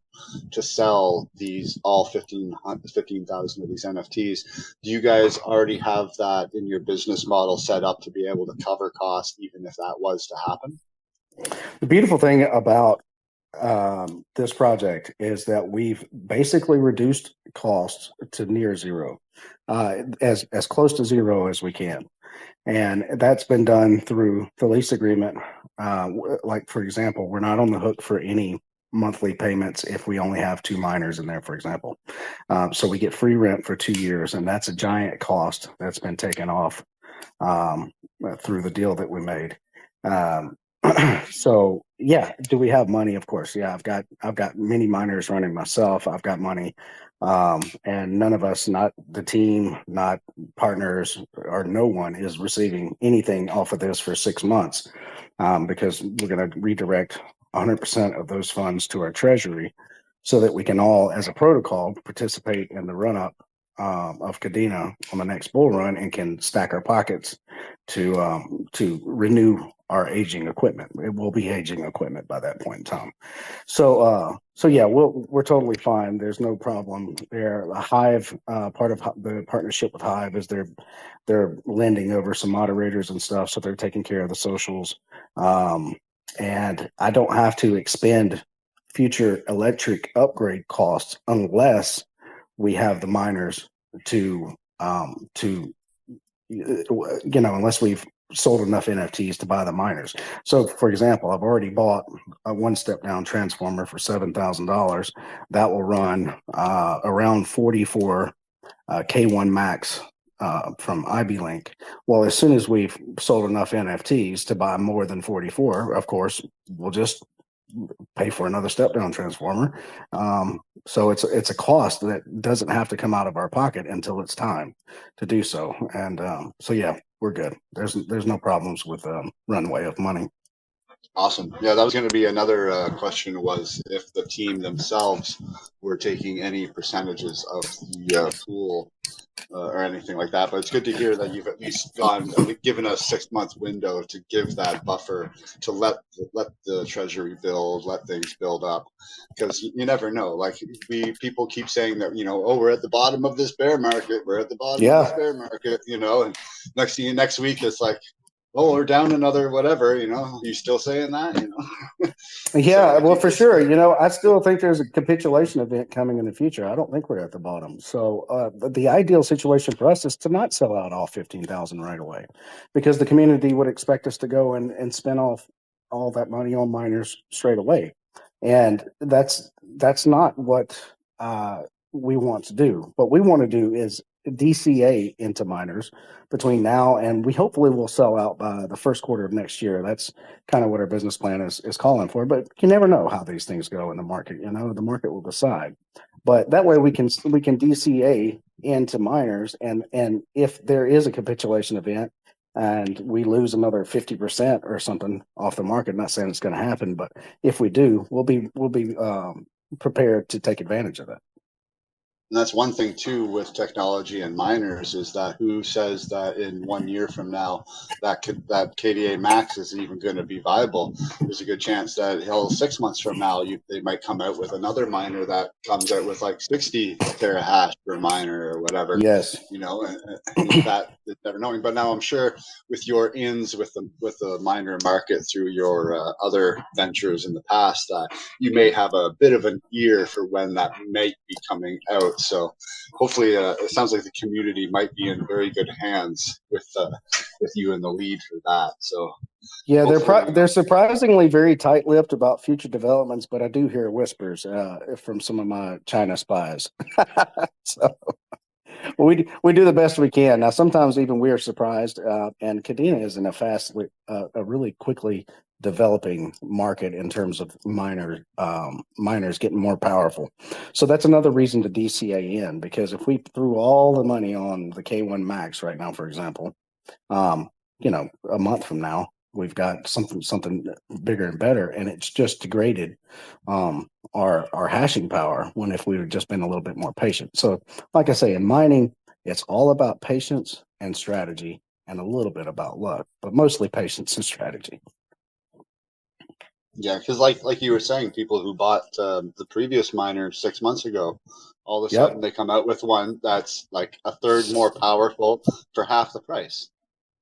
to sell these all 15,000 of these NFTs. Do you guys already have that in your business model set up to be able to cover costs, even if that was to happen? The beautiful thing about this project is that we've basically reduced costs to near zero, as close to zero as we can. And that's been done through the lease agreement. Like, for example, we're not on the hook for any monthly payments if we only have 2 miners in there, for example. So we get free rent for 2 years, and that's a giant cost that's been taken off through the deal that we made. So yeah, do we have money? Of course. Yeah, I've got many miners running myself. I've got money. And none of us, not the team, not partners, or no one is receiving anything off of this for 6 months, because we're going to redirect 100% of those funds to our treasury so that we can all, as a protocol, participate in the run-up of Kadena on the next bull run, and can stack our pockets to renew our aging equipment. It will be aging equipment by that point in time. So yeah, we're totally fine. There's no problem there. Hive, part of the partnership with Hive is they're lending over some moderators and stuff, so they're taking care of the socials. And I don't have to expend future electric upgrade costs unless we have the miners to unless we've sold enough NFTs to buy the miners. So, for example, I've already bought a 1-step-down transformer for $7,000. That will run around 44 K1 Max from IB Link. Well, as soon as we've sold enough NFTs to buy more than 44, of course, we'll just pay for another step down transformer. So it's a cost that doesn't have to come out of our pocket until it's time to do so. And so yeah, we're good. There's no problems with runway of money. Awesome. Yeah, that was going to be another question, was if the team themselves were taking any percentages of the pool or anything like that. But it's good to hear that you've at least given a 6-month window to give that buffer to let the treasury build, let things build up, because you never know. Like people keep saying that, oh, we're at the bottom of this bear market, we're at the bottom of this bear market, and next week it's like, oh, we're down another whatever, you still saying that, Yeah, So well, for sure. I still think there's a capitulation event coming in the future. I don't think we're at the bottom. So the ideal situation for us is to not sell out all 15,000 right away, because the community would expect us to go and spend all that money on miners straight away. And that's not what we want to do. What we want to do is DCA into miners between now and we hopefully will sell out by the first quarter of next year. That's kind of what our business plan is calling for. But you never know how these things go in the market. The market will decide. But that way we can DCA into miners, and if there is a capitulation event and we lose another 50% or something off the market, not saying it's going to happen, but if we do, we'll be prepared to take advantage of it. And that's one thing too with technology and miners, is that who says that in 1 year from now that KDA Max isn't even going to be viable? There's a good chance that 6 months from now they might come out with another miner that comes out with like 60 terahash per miner or whatever. Yes. And that is never knowing. But now I'm sure with your ins with the miner market through your other ventures in the past, you may have a bit of an ear for when that might be coming out. So hopefully it sounds like the community might be in very good hands with you in the lead for that. So yeah, they're surprisingly very tight-lipped about future developments, but I do hear whispers from some of my China spies. So we do the best we can. Now, sometimes even we are surprised, and Kadena is in a really quickly developing market in terms of miners getting more powerful. So that's another reason to DCA in, because if we threw all the money on the K1 Max right now, for example, a month from now, we've got something bigger and better, and it's just degraded our hashing power when if we had just been a little bit more patient. So like I say, in mining, it's all about patience and strategy and a little bit about luck, but mostly patience and strategy. Yeah, because like you were saying, people who bought the previous miner 6 months ago, all of a sudden they come out with one that's like a third more powerful for half the price.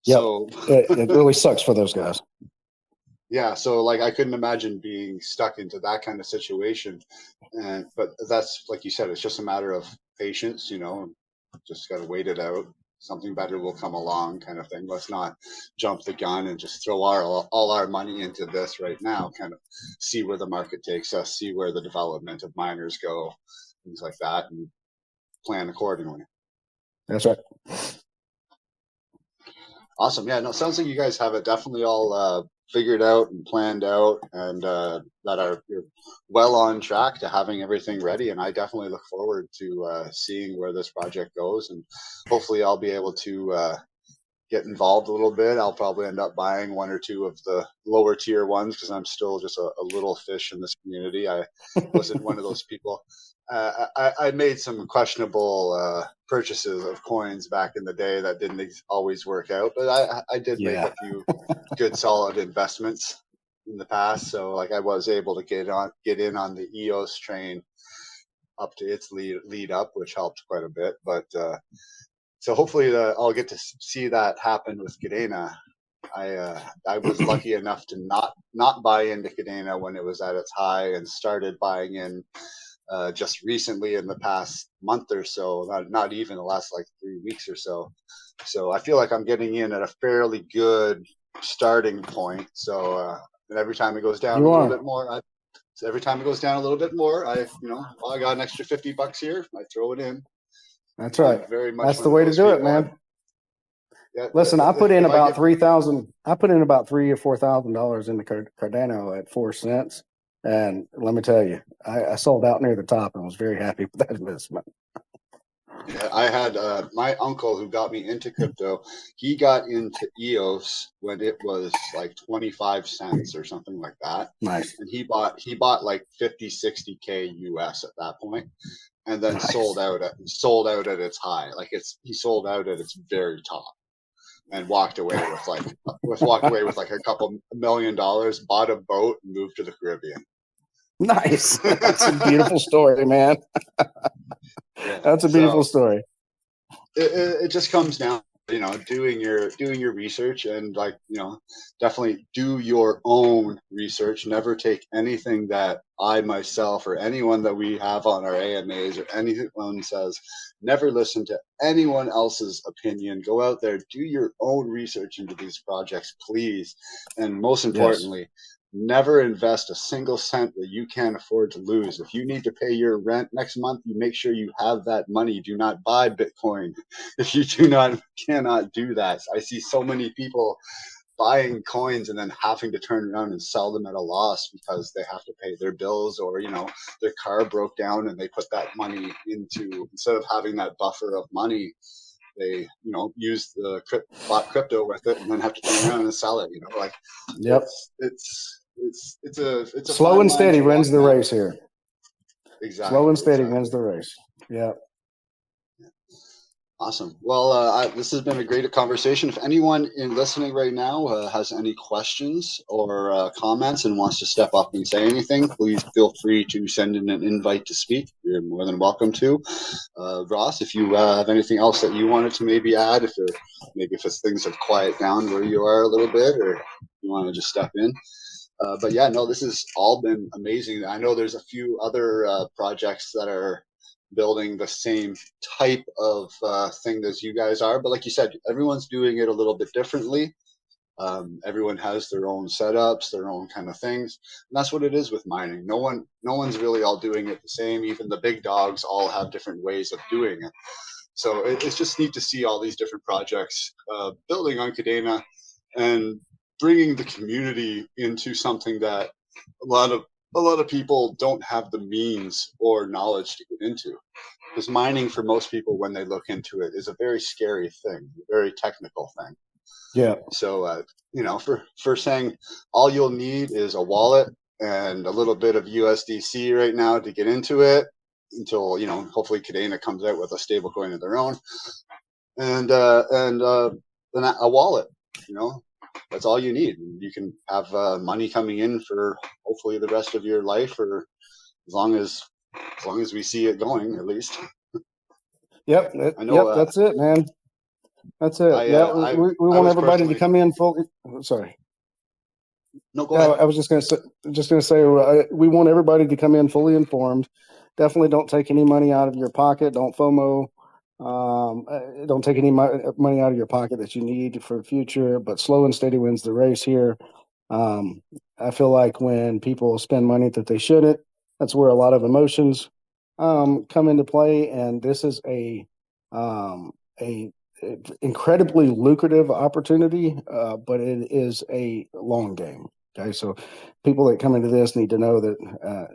Yep. So it really sucks for those guys. Yeah, so like I couldn't imagine being stuck into that kind of situation. But that's like you said, it's just a matter of patience, just got to wait it out. Something better will come along, kind of thing. Let's not jump the gun and just throw all our money into this right now. Kind of see where the market takes us, see where the development of miners go, things like that, and plan accordingly. That's right. Awesome. Yeah, no, it sounds like you guys have it definitely all figured out and planned out, and that you're well on track to having everything ready. And I definitely look forward to seeing where this project goes, and hopefully I'll be able to get involved a little bit. I'll probably end up buying one or two of the lower tier ones because I'm still just a little fish in this community. I wasn't one of those people. I made some questionable purchases of coins back in the day that didn't always work out, but I did make a few good solid investments in the past. So like I was able to get in on the EOS train up to its lead up, which helped quite a bit. But so hopefully I'll get to see that happen with Kadena. I was lucky enough to not buy into Kadena when it was at its high, and started buying in just recently in the past month or so, not even the last like 3 weeks or so. So I feel like I'm getting in at a fairly good starting point. So and every time it goes down a little bit more, every time it goes down a little bit more, I got an extra $50 here, I throw it in. That's right. Very much that's the way to do it, man. Yeah, listen, I put in about $3,000. I put in about $3,000 or $4,000 into Cardano at 4 cents, And let me tell you, I sold out near the top and was very happy with that investment. Yeah, I had my uncle who got me into crypto. He got into EOS when it was like 25 cents or something like that. Nice. And he bought like 50, 60K US at that point, and then Nice. sold out at its high. Like he sold out at its very top and walked away with like a couple $1 million, bought a boat and moved to the Caribbean. Nice. That's a beautiful story, man. Yeah, That's a beautiful story. It just comes down to, doing your research, and like, definitely do your own research. Never take anything that I myself or anyone that we have on our AMAs or anyone says. Never listen to anyone else's opinion. Go out there, do your own research into these projects, please. And most importantly, never invest a single cent that you can't afford to lose. If you need to pay your rent next month, you make sure you have that money. Do not buy Bitcoin if you cannot do that. I see so many people buying coins and then having to turn around and sell them at a loss because they have to pay their bills, or their car broke down and they put that money into, instead of having that buffer of money, they use bought crypto with it and then have to turn around and sell it. Yep. It's a slow and steady wins the race here. Exactly. Slow and steady wins the race. Yeah. Awesome. Well, this has been a great conversation. If anyone listening right now has any questions or comments and wants to step up and say anything, please feel free to send in an invite to speak. You're more than welcome to. Ross, if you have anything else that you wanted to maybe add, if things have quieted down where you are a little bit, or you want to just step in. But yeah, no, this has all been amazing. I know there's a few other projects that are building the same type of thing as you guys are, but like you said, everyone's doing it a little bit differently. Everyone has their own setups, their own kind of things, and that's what it is with mining. No one's really all doing it the same. Even the big dogs all have different ways of doing it. So it's just neat to see all these different projects building on Kadena and bringing the community into something that a lot of people don't have the means or knowledge to get into. Because mining, for most people, when they look into it, is a very scary thing, a very technical thing. Yeah. So, for saying all you'll need is a wallet and a little bit of USDC right now to get into it, until hopefully Kadena comes out with a stable coin of their own, and then a wallet. That's all you need. You can have money coming in for hopefully the rest of your life, or as long as we see it going, at least. Yep. That's it, man. That's it. We want everybody to come in fully. Sorry. No, go ahead. I was just going to say, we want everybody to come in fully informed. Definitely don't take any money out of your pocket. Don't FOMO. Don't take any money out of your pocket that you need for the future, but slow and steady wins the race here. I feel like when people spend money that they shouldn't, that's where a lot of emotions come into play. And this is a incredibly lucrative opportunity, but it is a long game. Okay, so people that come into this need to know that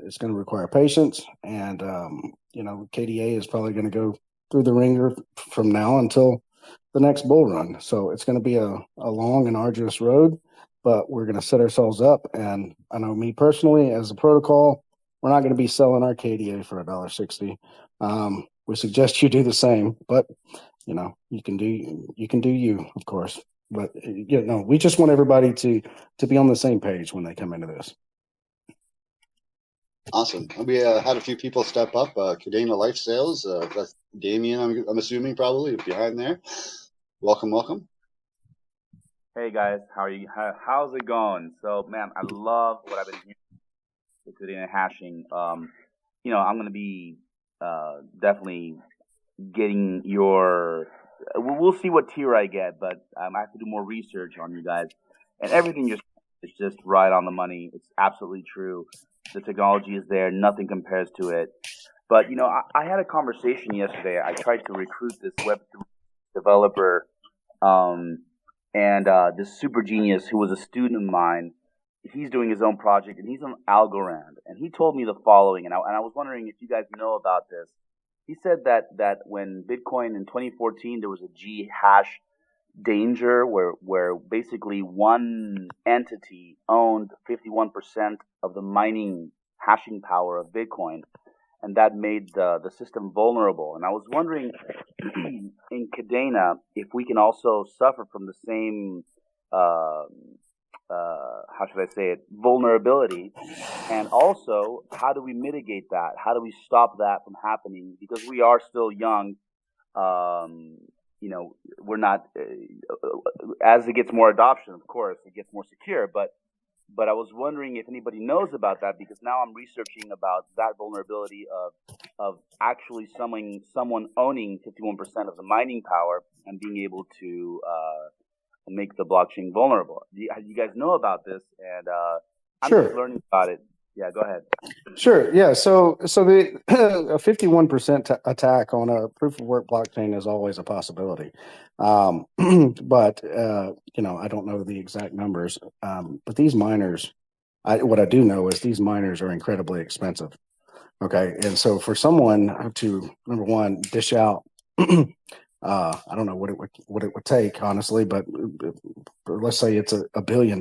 it's going to require patience, and KDA is probably going to go through the ringer from now until the next bull run. So it's going to be a long and arduous road, but we're going to set ourselves up. And I know me personally, as a protocol, we're not going to be selling our KDA for $1.60. We suggest you do the same, but you can do you, of course. But we just want everybody to be on the same page when they come into this. Awesome. We had a few people step up. Kadena Life Sales. That's Damien, I'm assuming, probably behind there. Welcome. Hey guys, how are you? How's it going? So, man, I love what I've been hearing with Kadena Hashing. I'm going to be definitely getting your. We'll see what tier I get, but I have to do more research on you guys. And everything is just right on the money. It's absolutely true. The technology is there. Nothing compares to it. But, I had a conversation yesterday. I tried to recruit this Web3 developer and this super genius who was a student of mine. he's doing his own project, and he's on Algorand, and he told me the following, and I was wondering if you guys know about this. He said that when Bitcoin in 2014, there was a G hash danger where basically one entity owned 51% of the mining hashing power of Bitcoin, and that made the system vulnerable. And I was wondering in Kadena if we can also suffer from the same how should I say it, vulnerability, and also how do we mitigate that? How do we stop that from happening? Because we are still young. We're not as it gets more adoption, of course, it gets more secure. But I was wondering if anybody knows about that, because now I'm researching about that vulnerability of actually someone owning 51% of the mining power and being able to make the blockchain vulnerable. Do you guys know about this? And I'm just learning about it. Yeah, go ahead. Sure. Yeah. So the a 51% attack on a proof of work blockchain is always a possibility. But I don't know the exact numbers. But these miners, what I do know is these miners are incredibly expensive. Okay. And so for someone to, number one, dish out, I don't know what it would take, honestly, but let's say it's $1 billion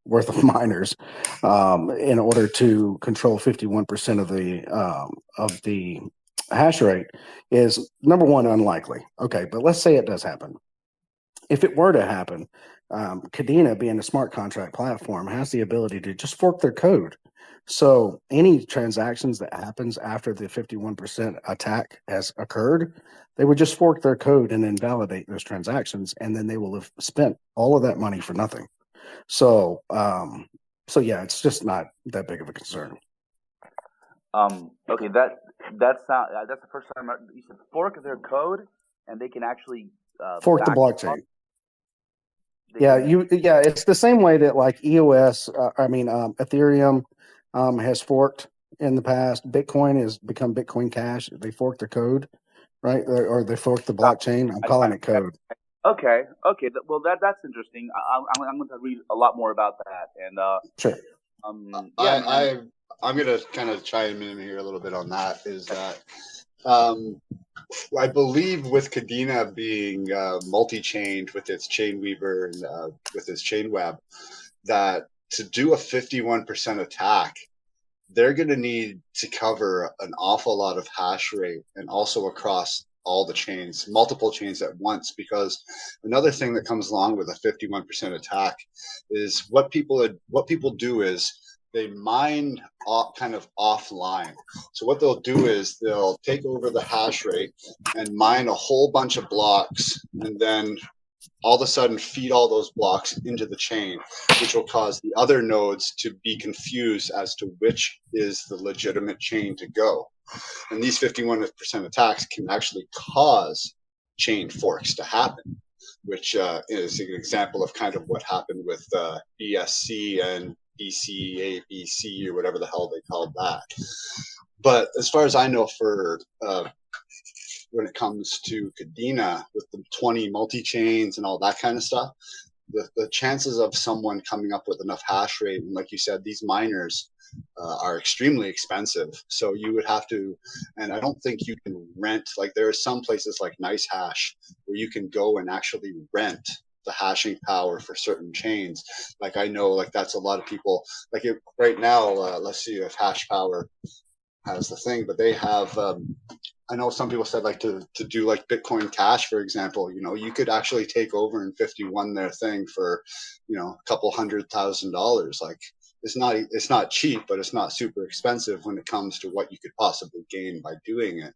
worth of miners in order to control 51% of the hash rate is, number one, unlikely. Okay, but let's say it does happen. If it were to happen, Kadena, being a smart contract platform, has the ability to just fork their code. So any transactions that happens after the 51% attack has occurred, they would just fork their code and invalidate those transactions, and then they will have spent all of that money for nothing. So yeah, it's just not that big of a concern. Okay, that's the first time you said fork their code, and they can actually fork the blockchain. It's the same way that like EOS, Ethereum has forked in the past. Bitcoin has become Bitcoin Cash. They forked the code, right? Or they forked the blockchain. I'm calling it code. Okay. Well, that's interesting. I'm going to read a lot more about that. And sure. I'm going to kind of chime in here a little bit on that. Is that I believe with Kadena being multi-chained with its Chainweaver and with its Chainweb, that to do a 51% attack, they're going to need to cover an awful lot of hash rate, and also across all the chains, multiple chains at once. Because another thing that comes along with a 51% attack is what people do is they mine kind of offline. So what they'll do is they'll take over the hash rate and mine a whole bunch of blocks, and then all of a sudden feed all those blocks into the chain, which will cause the other nodes to be confused as to which is the legitimate chain to go. And these 51% attacks can actually cause chain forks to happen, which is an example of kind of what happened with BSC and BCABC or whatever the hell they called that. But as far as I know, for when it comes to Kadena with the 20 multi-chains and all that kind of stuff, the chances of someone coming up with enough hash rate, and like you said, these miners are extremely expensive. So you would have to, and I don't think you can rent, like there are some places like NiceHash where you can go and actually rent the hashing power for certain chains. Like I know, like that's a lot of people, like right now, let's see if Hash Power has the thing, but they have, I know some people said like to do like Bitcoin Cash, for example, you could actually take over in 51 their thing for, a couple $100,000. Like it's not cheap, but it's not super expensive when it comes to what you could possibly gain by doing it.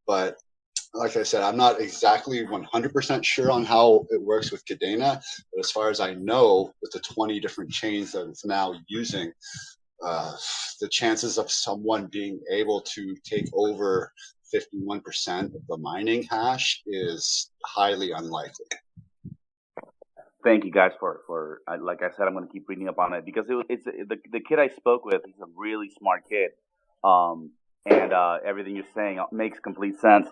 But like I said, I'm not exactly 100% sure on how it works with Kadena, but as far as I know, with the 20 different chains that it's now using, the chances of someone being able to take over 51% of the mining hash is highly unlikely. Thank you guys for like I said, I'm going to keep reading up on it, because it's the kid I spoke with. He's a really smart kid, and everything you're saying makes complete sense.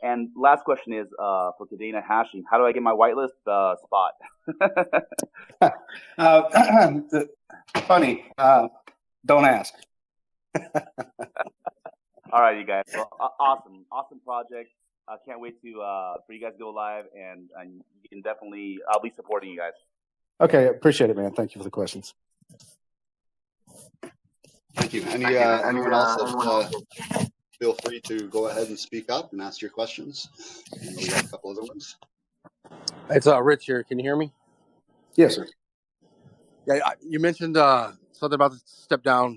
And last question is for Kadena Hashing. How do I get my whitelist spot? Funny. Don't ask. All right, you guys. Well, awesome project. I can't wait to for you guys to go live, and you can definitely. I'll be supporting you guys. Okay, appreciate it, man. Thank you for the questions. Thank you. Anyone else? Feel free to go ahead and speak up and ask your questions. I know we have a couple other ones. It's Rich here. Can you hear me? Yes, sir. Yeah, you mentioned something about the step down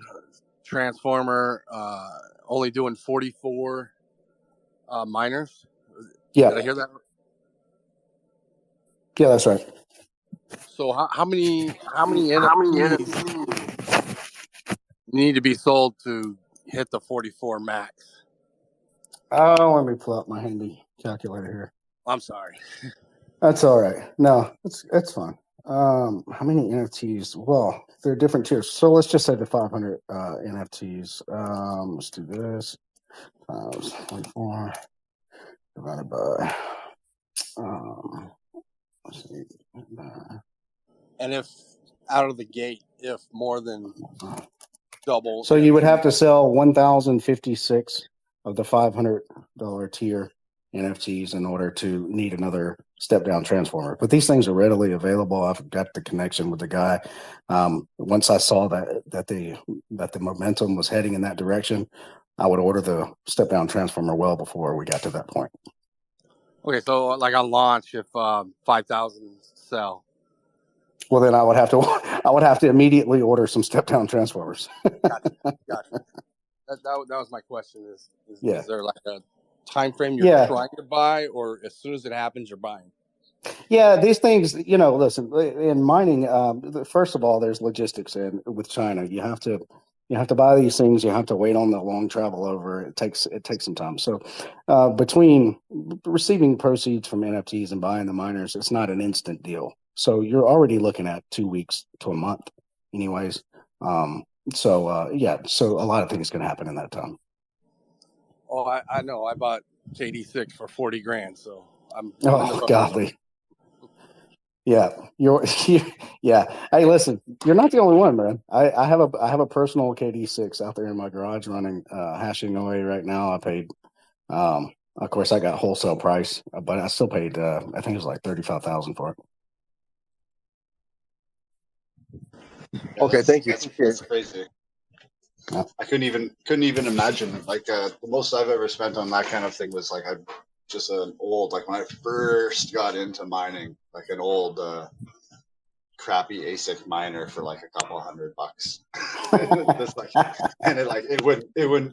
transformer only doing 44 miners. Yeah. Did I hear that? Yeah, that's right. So how many NFTs need to be sold to hit the 44 max? Oh, let me pull out my handy calculator here. I'm sorry. That's all right. No, it's fine. How many NFTs? Well, there are different tiers. So let's just say the 500 NFTs. Let's do this. 24 divided by. Let's see. And if out of the gate, if more than double. So you would have to sell 1,056 of the $500 tier NFTs in order to need another step down transformer. But these things are readily available. I've got the connection with the guy. Once I saw that the momentum was heading in that direction, I would order the step down transformer well before we got to that point. Okay, so like on launch, if 5,000 sell. Well, then I would have to immediately order some step down transformers. Gotcha. That was my question. Is there like a time frame you're trying to buy, or as soon as it happens, you're buying? Yeah, these things, listen, in mining, first of all, there's logistics with China. You have to buy these things. You have to wait on the long travel over. It takes some time. So between receiving proceeds from NFTs and buying the miners, it's not an instant deal. So you're already looking at 2 weeks to a month anyways. So a lot of things can happen in that time. Oh, I know. I bought KD6 for 40 grand. So I'm. Oh, godly. Yeah, yeah. Hey, listen, you're not the only one, man. I have a personal KD6 out there in my garage running hashing away right now. I paid, of course, I got wholesale price, but I still paid. I think it was like 35,000 for it. Yeah, okay, thank you. That's crazy. Yeah. I couldn't even imagine. Like the most I've ever spent on that kind of thing was like just an old, like when I first got into mining, like an old crappy ASIC miner for like a couple $100.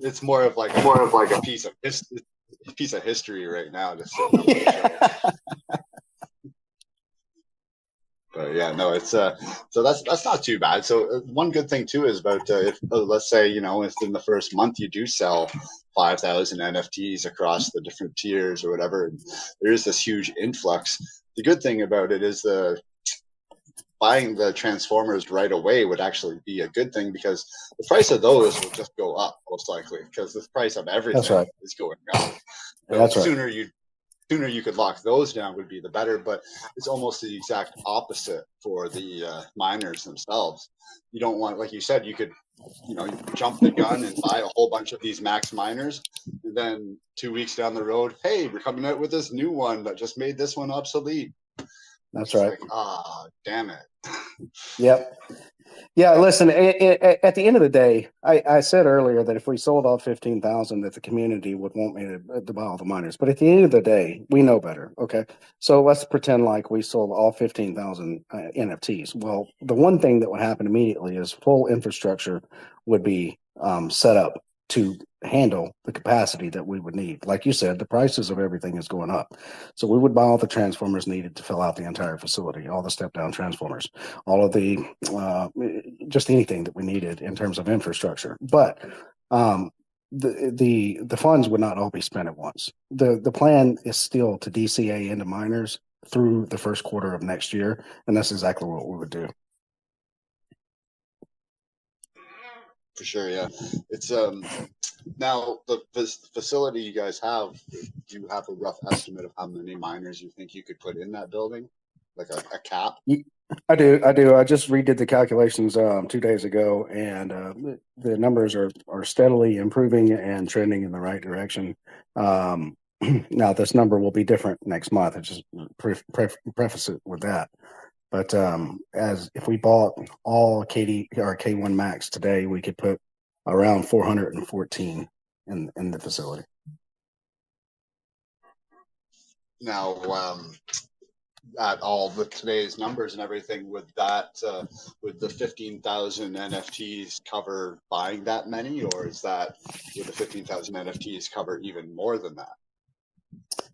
It's more of like a piece of history right now. Just But yeah, no, it's so that's not too bad. So one good thing too is about if let's say within the first month you do sell 5,000 NFTs across the different tiers or whatever, and there is this huge influx. The good thing about it is buying the transformers right away would actually be a good thing because the price of those will just go up most likely because the price of everything is going up. So That's the sooner you could lock those down would be the better, but it's almost the exact opposite for the miners themselves. You don't want, like you said, you could, jump the gun and buy a whole bunch of these max miners, and then 2 weeks down the road, hey, we're coming out with this new one that just made this one obsolete. That's right. Like, damn it. Yep. Yeah, listen, at the end of the day, I said earlier that if we sold all 15,000, that the community would want me to buy all the miners. But at the end of the day, we know better, okay? So let's pretend like we sold all 15,000 NFTs. Well, the one thing that would happen immediately is full infrastructure would be set up to handle the capacity that we would need. Like you said, the prices of everything is going up. So we would buy all the transformers needed to fill out the entire facility, all the step down transformers, all of the, just anything that we needed in terms of infrastructure. But the funds would not all be spent at once. The plan is still to DCA into miners through the first quarter of next year. And that's exactly what we would do. For sure, yeah. It's now the facility you guys have. Do you have a rough estimate of how many miners you think you could put in that building, like a cap? I do. I just redid the calculations 2 days ago, and the numbers are steadily improving and trending in the right direction. Now, this number will be different next month. I just preface it with that. But as if we bought all KD or K1 Max today, we could put around 414 in the facility. Now, at all with today's numbers and everything, would that would the 15,000 NFTs cover buying that many, or would the 15,000 NFTs cover even more than that?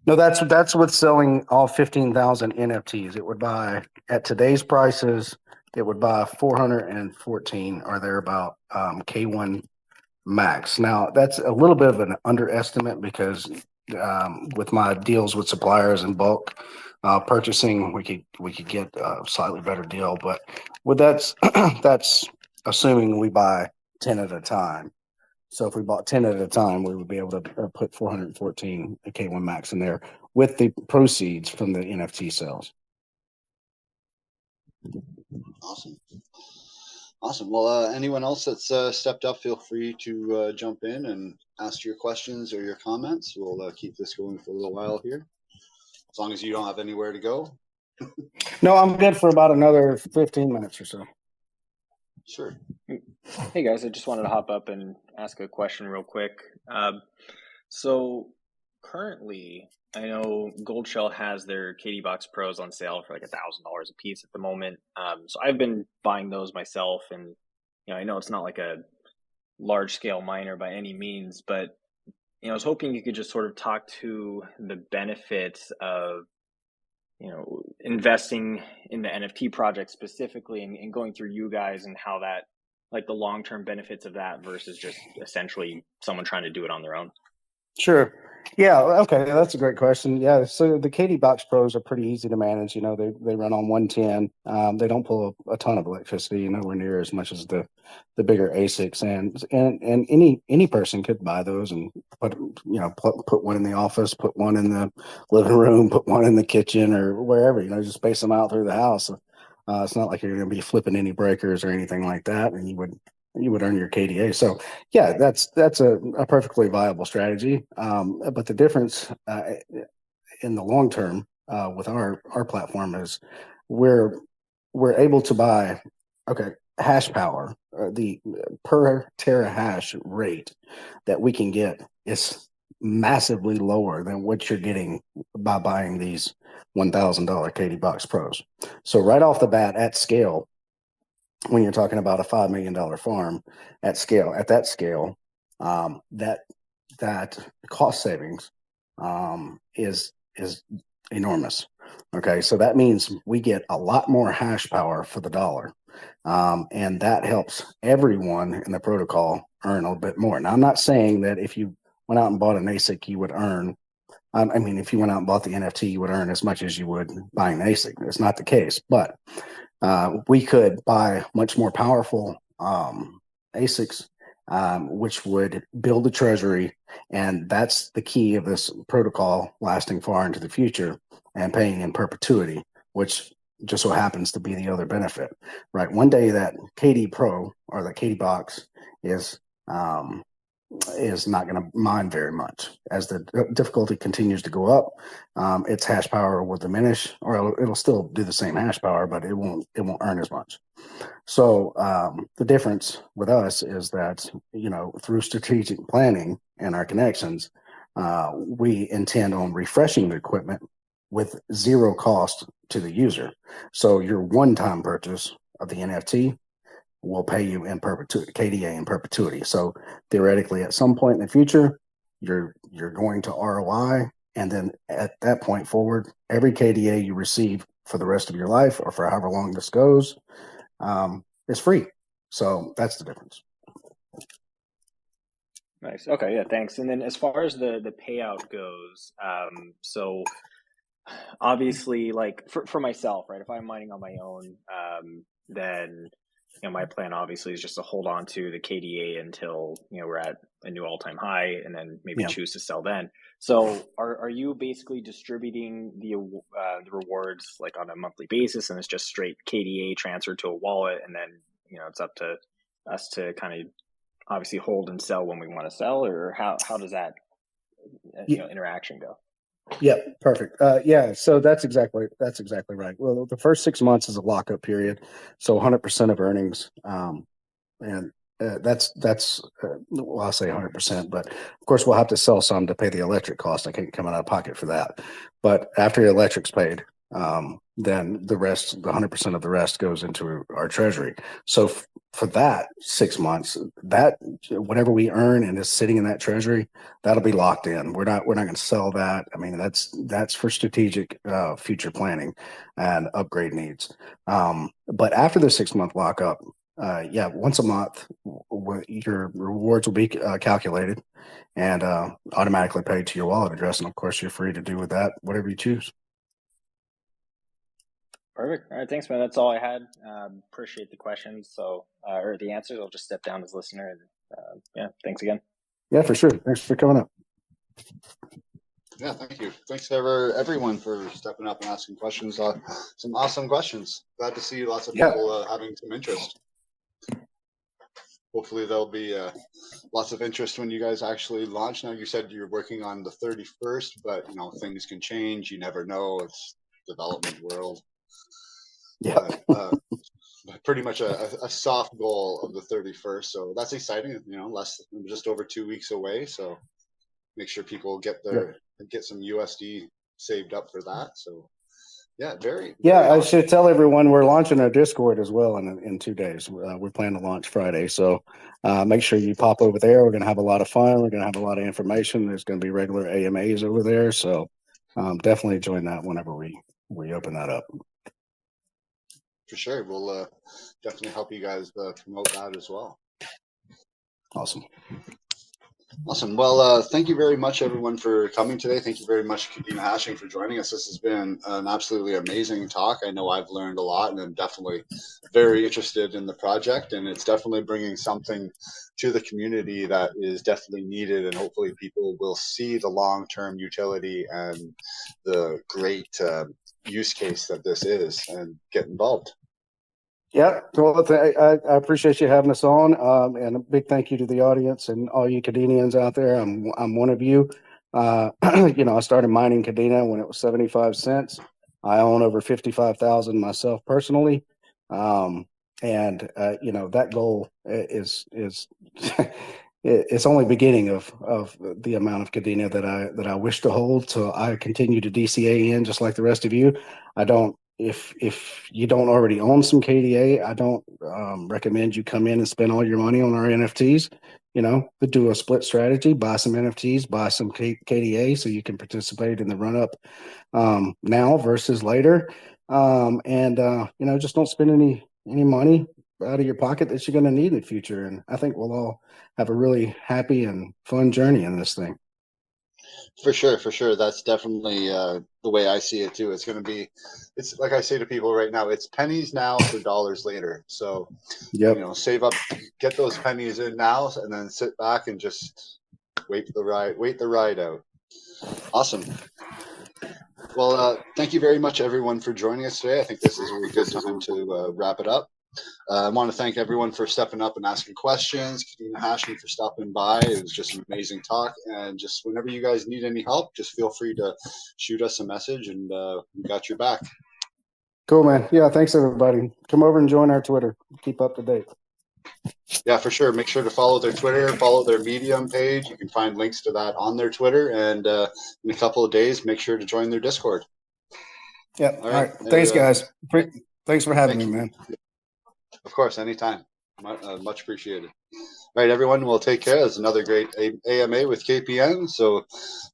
No, that's with selling all 15,000 NFTs. It would buy at today's prices. It would buy 414 or thereabout K1 Max. Now that's a little bit of an underestimate because with my deals with suppliers and bulk purchasing, we could get a slightly better deal. But with that's assuming we buy 10 at a time. So if we bought 10 at a time, we would be able to put 414 K1 Max in there with the proceeds from the NFT sales. Awesome. Well, anyone else that's stepped up, feel free to jump in and ask your questions or your comments. We'll keep this going for a little while here, as long as you don't have anywhere to go. No, I'm good for about another 15 minutes or so. Sure. Hey guys, I just wanted to hop up and ask a question real quick. So currently, I know Gold Shell has their KD Box Pros on sale for like $1,000 a piece at the moment. So I've been buying those myself, and I know it's not like a large scale miner by any means, but I was hoping you could just sort of talk to the benefits of investing in the NFT project specifically, and going through you guys and how that, like the long-term benefits of that versus just essentially someone trying to do it on their own. Sure. Yeah. Okay. That's a great question. Yeah. So the KD Box Pros are pretty easy to manage. They run on 110. They don't pull a ton of electricity, nowhere near as much as the bigger ASICs. And any person could buy those and put one in the office, put one in the living room, put one in the kitchen or wherever. Just space them out through the house. It's not like you're going to be flipping any breakers or anything like that, and you would earn your KDA. So yeah, that's a perfectly viable strategy. But the difference in the long term with our platform is we're able to buy hash power. The per terahash rate that we can get is massively lower than what you're getting by buying these $1,000 KD Box Pros. So right off the bat, at scale, when you're talking about a $5 million farm at that scale, that cost savings is enormous. Okay, so that means we get a lot more hash power for the dollar, and that helps everyone in the protocol earn a bit more. Now, I'm not saying that if you went out and bought an ASIC, you would earn. If you went out and bought the NFT, you would earn as much as you would buying an ASIC. It's not the case, but we could buy much more powerful ASICs, which would build a treasury. And that's the key of this protocol lasting far into the future and paying in perpetuity, which just so happens to be the other benefit, right? One day that KD Pro or the KD Box is not going to mine very much. As the difficulty continues to go up, its hash power will diminish, or it'll still do the same hash power, but it won't earn as much. So the difference with us is that through strategic planning and our connections, we intend on refreshing the equipment with zero cost to the user. So your one-time purchase of the NFT will pay you in perpetuity, KDA in perpetuity. So theoretically, at some point in the future, you're going to ROI, and then at that point forward, every KDA you receive for the rest of your life, or for however long this goes, is free. So that's the difference. Nice. Okay. Yeah. Thanks. And then as far as the payout goes, so obviously, like for myself, right? If I'm mining on my own, then my plan obviously is just to hold on to the KDA until, we're at a new all-time high, and then maybe choose to sell then. So are you basically distributing the rewards like on a monthly basis, and it's just straight KDA transferred to a wallet, and then, it's up to us to kind of obviously hold and sell when we want to sell, or how does that interaction go? Yeah, perfect. So that's exactly right. Well, the first 6 months is a lockup period, so 100% of earnings, and that's well, I'll say 100%, but of course we'll have to sell some to pay the electric cost. I can't come out of pocket for that. But after the electric's paid, then the rest, the 100% of the rest goes into our treasury. So for that 6 months, that whatever we earn and is sitting in that treasury, that'll be locked in. We're not going to sell that. I mean, that's for strategic future planning and upgrade needs. But after the 6 month lockup, once a month, your rewards will be calculated and automatically paid to your wallet address. And of course, you're free to do with that whatever you choose. Perfect. All right, thanks, man. That's all I had. Appreciate the questions. So, or the answers. I'll just step down as listener. And thanks again. Yeah, for sure. Thanks for coming up. Yeah, thank you. Thanks everyone for stepping up and asking questions. Some awesome questions. Glad to see lots of people having some interest. Hopefully there'll be lots of interest when you guys actually launch. Now, you said you're working on the 31st, but things can change. You never know. It's development world. Yeah. Pretty much a soft goal of the 31st. So that's exciting. Just over 2 weeks away. So make sure people get some USD saved up for that. So very I awesome. should tell everyone we're launching our Discord as well in 2 days. We plan to launch Friday, so make sure you pop over there. We're going to have a lot of fun. We're going to have a lot of information. There's going to be regular AMAs over there, so definitely join that whenever we open that up. For sure, we'll definitely help you guys promote that as well. Awesome. Well, thank you very much, everyone, for coming today. Thank you very much, Kadena Hashing, for joining us. This has been an absolutely amazing talk. I know I've learned a lot, and I'm definitely very interested in the project, and it's definitely bringing something to the community that is definitely needed, and hopefully people will see the long-term utility and the great use case that this is and get involved. Yeah, well, I appreciate you having us on, and a big thank you to the audience and all you Kadenians out there. I'm one of you. I started mining Kadena when it was 75 cents. I own over 55,000 myself personally, and that goal is it's only beginning of the amount of Kadena that I wish to hold. So I continue to DCA in just like the rest of you. I don't. If you don't already own some KDA, I don't recommend you come in and spend all your money on our NFTs. But do a split strategy, buy some NFTs, buy some KDA so you can participate in the run up now versus later. Just don't spend any money out of your pocket that you're going to need in the future. And I think we'll all have a really happy and fun journey in this thing. For sure. That's definitely the way I see it too. It's like I say to people right now, it's pennies now for dollars later. So, save up, get those pennies in now, and then sit back and just wait the ride out. Awesome. Well, thank you very much, everyone, for joining us today. I think this is a really good time to wrap it up. I want to thank everyone for stepping up and asking questions. Kadena Hashing for stopping by. It was just an amazing talk. And just whenever you guys need any help, just feel free to shoot us a message, and we got your back. Cool, man. Yeah, thanks, everybody. Come over and join our Twitter. Keep up to date. Yeah, for sure. Make sure to follow their Twitter, follow their Medium page. You can find links to that on their Twitter. And in a couple of days, make sure to join their Discord. Yeah. All right. Thanks, guys. Thanks for having me, man. Of course, anytime. Much appreciated. All right, everyone, we'll take care. It's another great AMA with KPN. So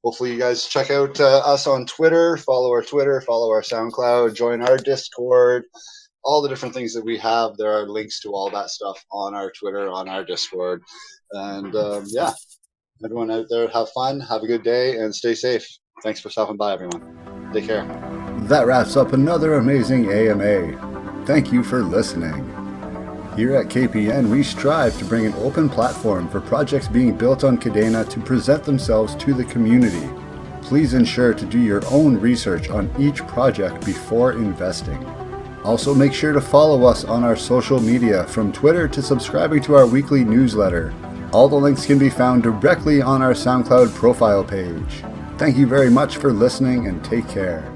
hopefully you guys check out us on Twitter, follow our SoundCloud, join our Discord, all the different things that we have. There are links to all that stuff on our Twitter, on our Discord. And everyone out there, have fun, have a good day, and stay safe. Thanks for stopping by, everyone. Take care. That wraps up another amazing AMA. Thank you for listening. Here at KPN, we strive to bring an open platform for projects being built on Kadena to present themselves to the community. Please ensure to do your own research on each project before investing. Also, make sure to follow us on our social media, from Twitter to subscribing to our weekly newsletter. All the links can be found directly on our SoundCloud profile page. Thank you very much for listening, and take care.